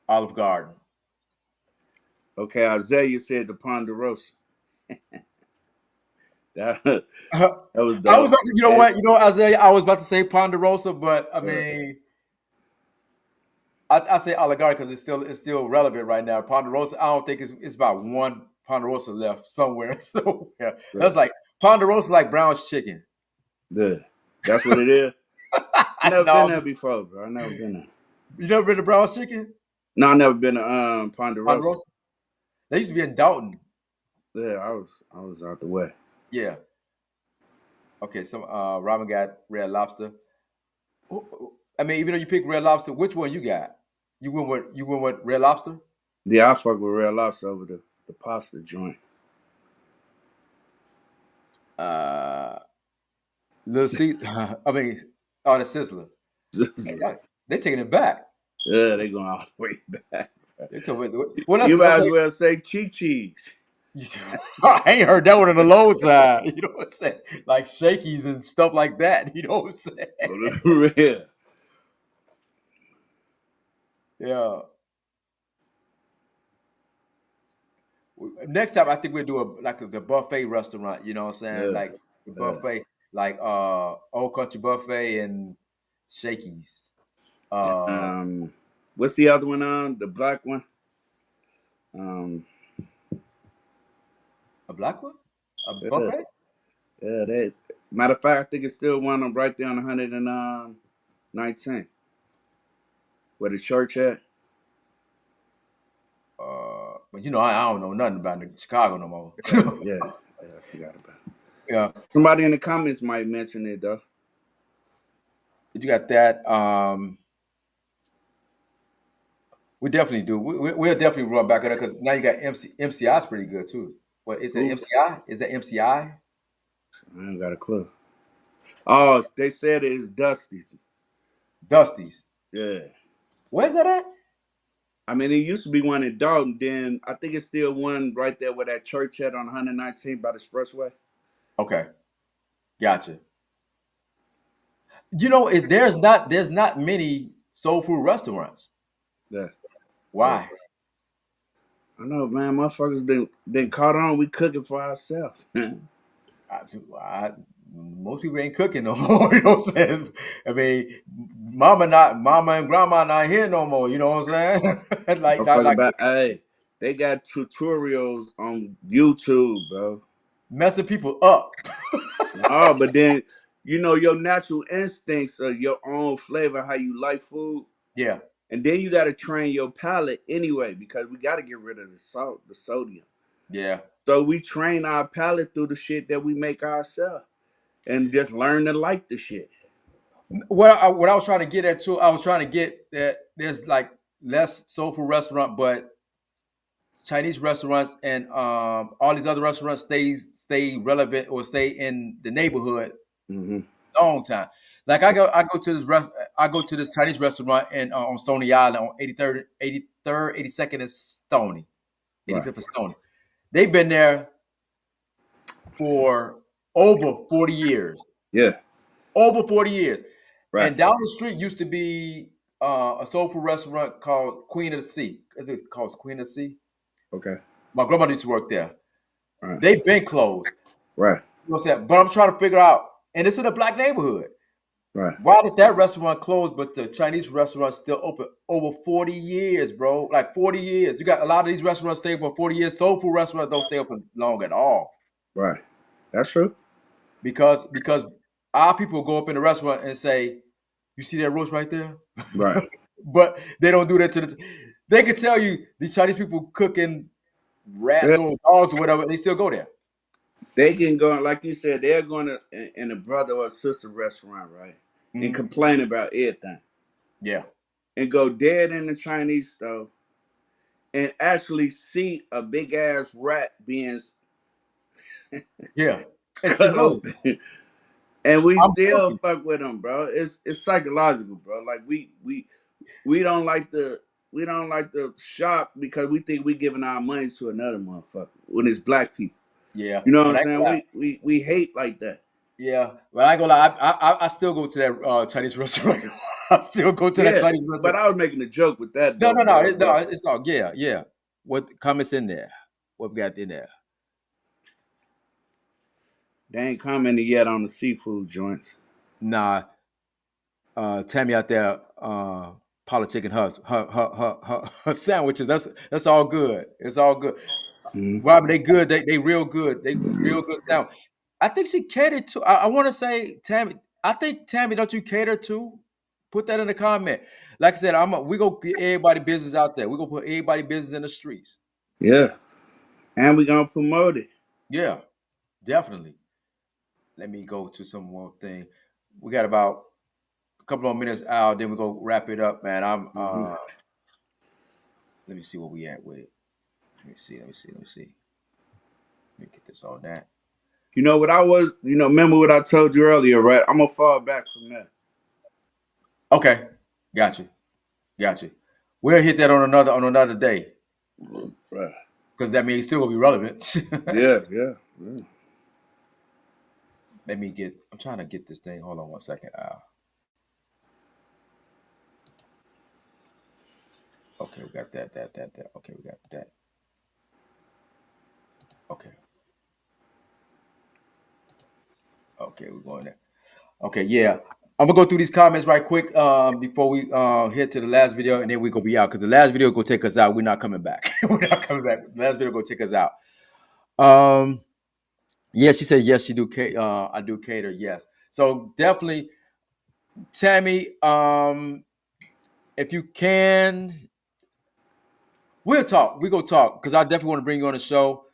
Olive Garden. Okay, Isaiah said the Ponderosa. That, that I was was dope. about to, you know And, what? You know, Isaiah, I was about to say Ponderosa, but I uh, mean I say Olive Garden because it's still relevant right now. Ponderosa, I don't think it's about one Ponderosa left somewhere. So yeah. right, That's like Ponderosa like Brown's chicken. yeah. That's what it is. I never been No, there before, bro. I never been there. you never been to Brown's chicken? No, I never been to Ponderosa. Ponderosa? They used to be in Dalton. Yeah, I was out the way. Yeah. Okay, so Robin got Red Lobster. I mean, even though you picked Red Lobster, which one you got? You went with Red Lobster? Yeah, I fuck with Red Lobster over the pasta joint. Uh, Little C. I mean, oh, the Sizzler. Hey, they taking it back. Yeah, they going all the way back. They took it. Well, that's You might as okay. well say Chi-Chi's. I ain't heard that one in a long time. You know what I'm saying? Like shakies and stuff like that. You know what I'm saying? For the real. Yeah. Next time, I think we'll do the buffet restaurant. You know what I'm saying? Yeah, Like the yeah. buffet, like Old Country Buffet and Shakey's. And, what's the other one on? The black one? Um, A black one? A yeah, buffet? yeah. Matter of fact, I think it's still one of them right there on 119, where the church at. But I don't know nothing about Chicago no more. Yeah, I forgot about it. Yeah, Somebody in the comments might mention it though. you got that. We definitely do. We'll definitely run back on it because now you got MCI's pretty good too. What is that? Who? MCI? Is that MCI? I ain't got a clue. Oh, they said it's Dusty's. Dusty's. Yeah. Where's that at? I mean, it used to be one in Dalton. Then I think it's still one right there where that church at on 119 by the expressway. Okay, gotcha. There's not many soul food restaurants. Yeah. Why? I know, man. Motherfuckers then caught on. We cooking for ourselves. Most people ain't cooking no more. You know what I'm saying? I mean, mama and grandma not here no more. You know what I'm saying? like not Motherfucker like about, hey, they got tutorials on YouTube, bro. messing people up. No, but then your natural instincts are your own flavor, how you like food. Yeah, And then you got to train your palate anyway, because we got to get rid of the salt, the sodium. yeah. So we train our palate through the shit that we make ourselves and just learn to like the shit. What I was trying to get at too, I was trying to get that there's like less soul food restaurant, but Chinese restaurants and all these other restaurants stay relevant or stay in the neighborhood Mm-hmm. long time. Like I go to this Chinese restaurant on Stony Island on 83rd, 82nd and Stony, Right. 85th and Stony. They've been there for over 40 years. Yeah. Over 40 years. Right. And down the street used to be a soul food restaurant called Queen of the Sea. Is it called Queen of the Sea? Okay. My grandmother used to work there. Right. They've been closed. Right. You know what I'm saying? But I'm trying to figure out, and it's in a black neighborhood. Right. Why did that restaurant close, but the Chinese restaurant still open over 40 years, bro? Like 40 years. You got a lot of these restaurants stay open for 40 years. Soul food restaurants don't stay open long at all. Right. That's true. Because our people go up in the restaurant and say, "You see that roast right there?" Right. But they don't do that to the. They could tell you these Chinese people cooking rats Yeah. or dogs or whatever, and they still go there. They can go, like you said, they're going to in a brother or sister restaurant, right? And Mhm. complain about everything. Yeah. And go dead in the Chinese stove and actually see a big ass rat being Yeah. It's the cut norm. open. And we I'm still cooking. fuck with them, bro. It's psychological, bro. Like we don't like the shop because we think we giving our money to another motherfucker when it's black people. Yeah. You know what But I'm I ain't gonna lie. saying? We hate like that. Yeah. But I ain't gonna lie. I still go to that Chinese restaurant. I still go to that Yeah, Chinese but restaurant. I was making a joke with that No, though, no, no. bro. No, But it's all yeah. What comments in there? What we got in there? they ain't commented yet on the seafood joints. Nah. Tammy out there politicking her sandwiches. That's all good. It's all good. Mhm. Robert, they good. They real good. They real good sound. I think she catered to. I want to say Tammy. I think Tammy, don't you cater to? Put that in the comment. Like I said, we gonna get everybody business out there. We gonna put everybody business in the streets. Yeah, and we gonna promote it. Yeah, definitely. Let me go to some more thing. We got about a couple more minutes out, then we go wrap it up, man. Mhm. Let me see where we at with it. Let me see. Let me get this on that. You know what I was? Remember what I told you earlier, right? I'm gonna fall back from that. Okay, got you. We'll hit that on another day Right. because that means it's still gonna be relevant. Yeah. I'm trying to get this thing. Hold on one second. Okay, we got that. Okay, we got that. Okay, we're going there. Okay, yeah. I'm gonna go through these comments right quick before we head to the last video, and then we're gonna be out because the last video gonna take us out. We're not coming back. We're not coming back. The last video gonna take us out. Yeah, she said yes. She do. I do cater. Yes. So definitely, Tammy. If you can, We'll talk. We go talk because I definitely want to bring you on the show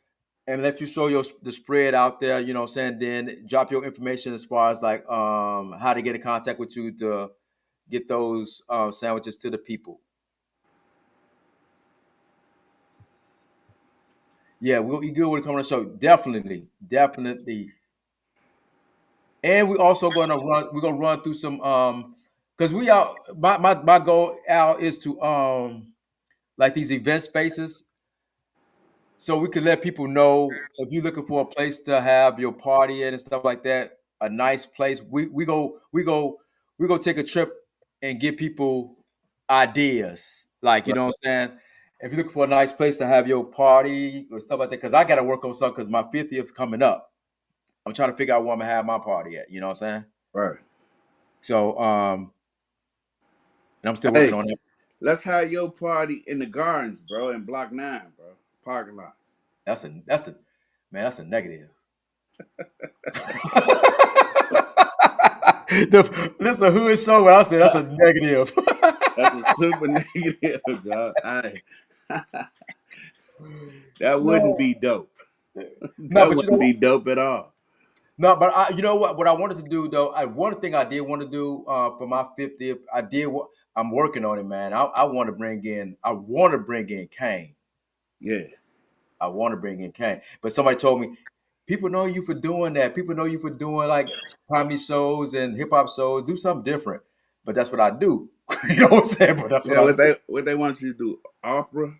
and let you show the spread out there. You know what I'm saying? Then drop your information as far as like how to get in contact with you to get those sandwiches to the people. Yeah, we'll be good when it comes on the show. Definitely, definitely. And we also gonna run. We're gonna run through some because we out. My goal, Al, is to like these event spaces, so we can let people know if you're looking for a place to have your party at and stuff like that. A nice place. We go take a trip and give people ideas. Like you Right. know what I'm saying. If you're looking for a nice place to have your party or stuff like that, because I got to work on something because my 50th is coming up. I'm trying to figure out where I'm gonna have my party at. You know what I'm saying? Right. So, and I'm still working Hey, on it. let's have your party in the gardens, bro, in Block 9, bro. Parking lot. That's a man. That's a negative. This a hood show, and I said that's a negative. That's a super negative, John. That wouldn't No, be dope. no, That but you know wouldn't what? be dope at all. No, but you know what? What I wanted to do though, one thing I did want to do for my 50th, I did. I'm working on it, man. I want to bring in. I want to bring in Kane. Yeah. I want to bring in Kane. But somebody told me, people know you for doing that. People know you for doing like comedy shows and hip hop shows. Do something different. But that's what I do. You know what I'm saying? But that's what Yeah, I do. what they want you to do? Opera?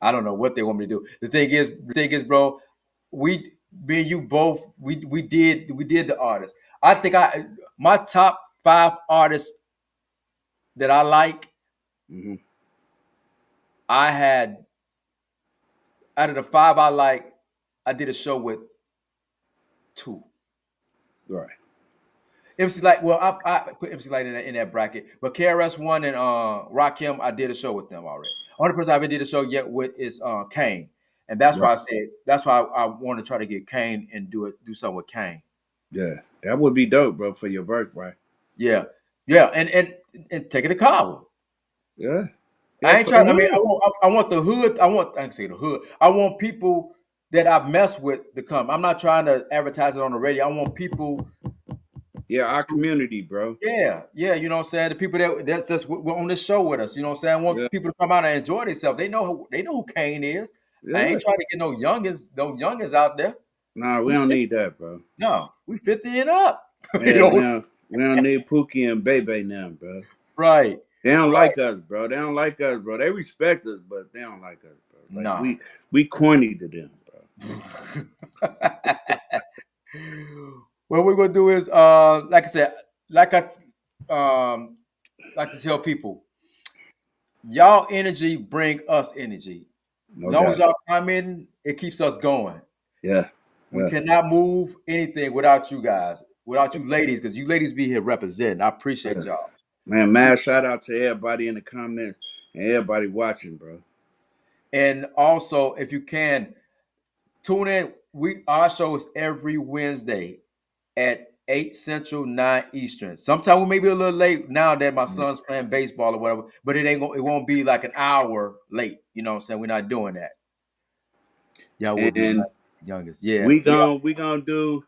I don't know what they want me to do. The thing is, bro, we me and you both we did the artists. I think my top 5 artists that I like, Hmm. I had out of the 5 I like, I did a show with 2. Right. MC Light, well, I put MC Light in that bracket, but KRS-One and Rakim, I did a show with them already. Only person I haven't did a show yet with is Kane, and that's Right. why I said that's why I want to try to get Kane and do something with Kane. Yeah. That would be dope, bro, for your birthday. Yeah, yeah, and take it to Cabo. Yeah. Yeah, I ain't for the trying. I mean, I hood. want I want the hood. I can say the hood. I want people that I've messed with to come. I'm not trying to advertise it on the radio. I want people. Yeah, our community, bro. Yeah, yeah, you know what I'm saying? The people that's just were on this show with us, you know what I'm saying? I Yeah. want people to come out and enjoy themselves. They know who Kane is. I Yeah. ain't trying to get no youngins out there. Nah, we We don't 50, need that, bro. no, we 50 and up. You Yeah, know what I'm saying? we don't need Pookie and Bebe now, bro. Right, They don't right. like us, bro. They don't like us, bro. They respect us, but they don't like us, bro. Like Nah. we corny to them, bro. What we're gonna do is like I said, like I like to tell people, y'all energy bring us energy. As No long as doubt. y'all come in, it keeps us going. Yeah. We Yeah. cannot move anything without you guys, without you ladies, because you ladies be here representing. I appreciate Yeah. y'all. Man, mad shout out to everybody in the comments and everybody watching, bro. And also, if you can, tune in. Our show is every Wednesday at 8 Central, 9 Eastern. Sometimes we may be a little late now that my son's playing baseball or whatever, but it won't be like an hour late. You know what I'm saying? We're not doing that. Y'all will be the And youngest. Yeah. we Yeah. gon' we gonna do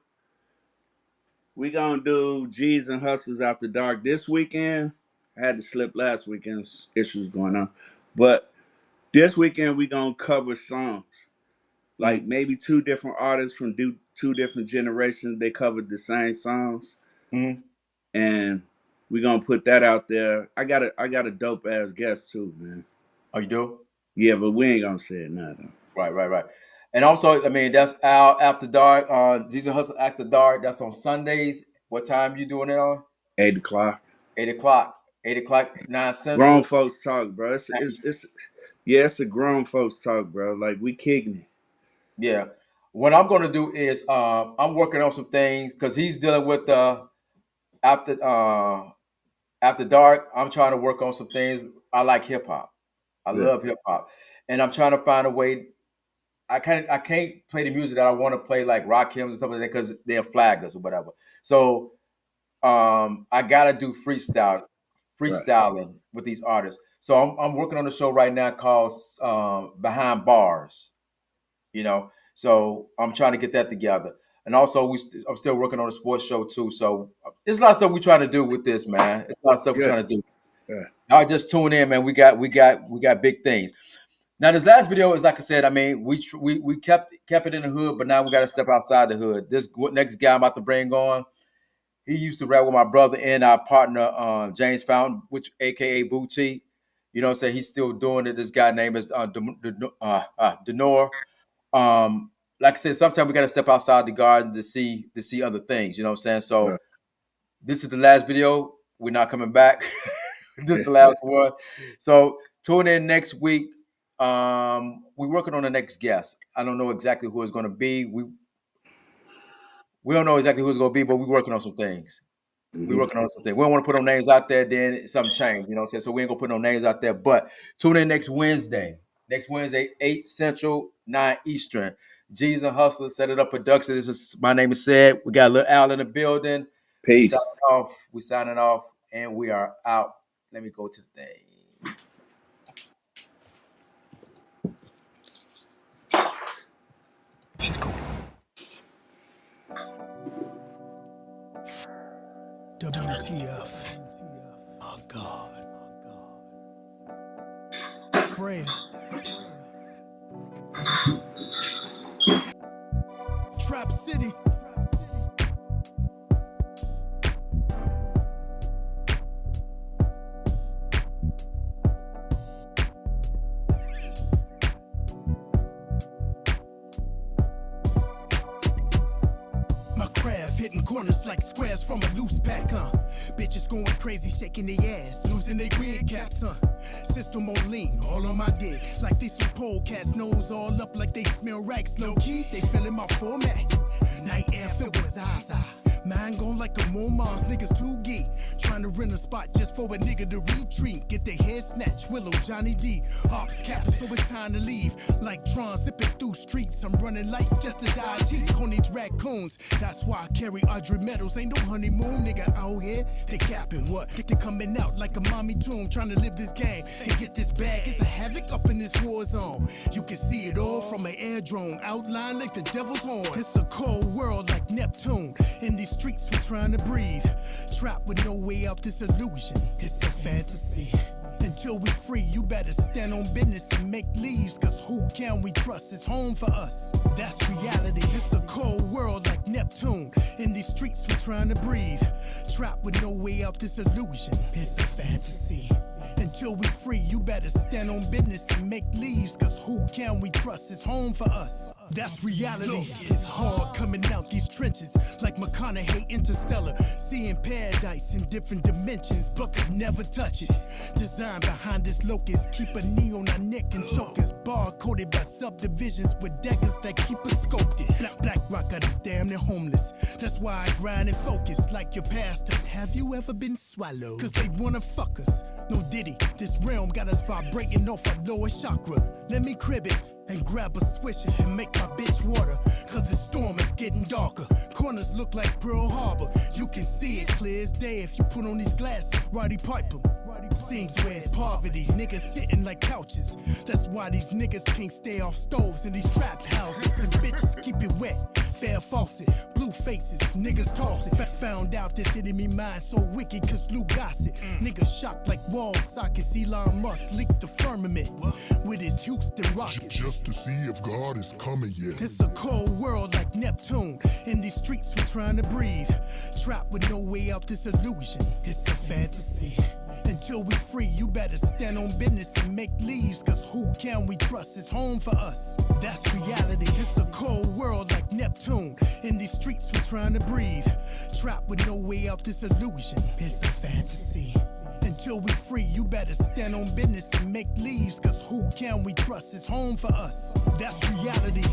we gonna do G's and Hustlers After Dark this weekend. I had to slip last weekend, issues going on. But this weekend we gonna cover songs. Like Mm, maybe two different artists from two different generations. They covered the same songs, mm. and we gonna put that out there. I got a dope ass guest too, man. Oh, you do? Yeah, but we ain't gonna say it now though. Right, right, right. And also, I mean, that's Al After Dark on Jesus Hustle After Dark. That's on Sundays. What time you doing it on? 8 o'clock. 8 o'clock. 8 o'clock, 9 Grown Central. folks talk, bro. 9 Eastern. It's yeah, it's a grown folks talk, bro. Like we kicking it. Yeah. What I'm going to do is I'm working on some things because he's dealing with after after dark. I'm trying to work on some things. I like hip hop. I Yeah, love hip hop, and I'm trying to find a way. I can't play the music that I want to play like rock hymns and stuff like that because they're flaggers or whatever. So I gotta do right. freestyling with these artists. So I'm working on a show right now called Behind Bars. You know, so I'm trying to get that together. And also, I'm still working on a sports show too. So there's a lot of stuff we're trying to do with this, man. It's a lot of stuff we're Good. trying to do. Yeah. Y'all just tune in, man. We got big things. Now, this last video is like I said. I mean, we kept it in the hood, but now we got to step outside the hood. This next guy I'm about to bring on, he used to rap with my brother and our partner James Fountain, which AKA Booty. You know what I'm saying? He's still doing it. This guy name is Denor. Like I said, sometimes we got to step outside the garden to see other things. You know what I'm saying? So this is the last video. We're not coming back. This is the last one. So tune in next week. We're working on the next guest. I don't know exactly who it's going to be. We don't know exactly who it's going to be, but we're working on some things. We're working on something. We don't want to put no names out there, then something change, you know what I'm saying? So we ain't gonna put no names out there. But tune in next Wednesday. Next Wednesday, 8 Central, 9 Eastern. G's and Hustlas, Ced It Up Production. My name is Ced. We got a little Al in the building. Peace. We signing off, and we are out. Let me go to the thing. WTF. Oh, God. Fred. Trap City. My craft hitting corners like squares from a loose pack, huh? Bitches going crazy, shaking their ass, losing their wig caps, huh? System on lean, all on my dick, like they some pole cats, nose all up like they smell racks. Low key, they feeling my format. Night air filled with Zaza. Mine gone like a Mom's, niggas too geek. Trying to rent a spot just for a nigga to retreat. Get their head snatched, Willow, Johnny D. Ops capping, so it's time to leave. Like Tron zipping through streets. I'm running lights just to die cheap on these raccoons. That's why I carry Audrey Medals. Ain't no honeymoon, nigga out here. They capping what? They coming out like a mommy tomb. Trying to live this game and get this bag. It's a havoc up in this war zone. You can see it all from an air drone. Outline like the devil's horn. It's a cold world like Neptune. In these streets we trying to breathe. Trapped with no way out this illusion. It's a fantasy. Until we free, you better stand on business and make leaves. Cause who can we trust is home for us. That's reality. It's a cold world like Neptune. In these streets we trying to breathe. Trapped with no way out this illusion. It's a fantasy. Until we free, you better stand on business and make leaves. Cause who can we trust is home for us. That's reality. It's hard coming out these trenches like McConaughey Interstellar. Seeing paradise in different dimensions, but could never touch it. Design behind this locus, keep a knee on our neck and choke us. Bar-coded by subdivisions with daggers that keep us sculpted. Black rock got us damn near homeless. That's why I grind and focus like your pastor. Have you ever been swallowed? Cause they wanna fuck us. No Diddy, this realm got us vibrating off our lower chakra. Let me crib it and grab a swisher and make my bitch water. Cause the storm is getting darker. Corners look like Pearl Harbor. You can see it clear as day if you put on these glasses. Roddy pipe them. Seems where it's poverty. Niggas sitting like couches. That's why these niggas can't stay off stoves in these trap houses. And bitches keep it wet. Fair faucet, blue faces, niggas toss it. Found out this enemy mind so wicked cause Lou gossip. Niggas shocked like wall sockets. Elon Musk leaked the firmament with his Houston rockets. Just to see if God is coming yet. It's a cold world like Neptune. In these streets we trying to breathe. Trapped with no way out this illusion. It's a fantasy. Until we free, you better stand on business and make leaves. Cause who can we trust is home for us. That's reality. It's a cold world like Neptune. In these streets we trying to breathe. Trapped with no way out this illusion. It's a fantasy. Until we free, you better stand on business and make leaves. Cause who can we trust is home for us. That's reality.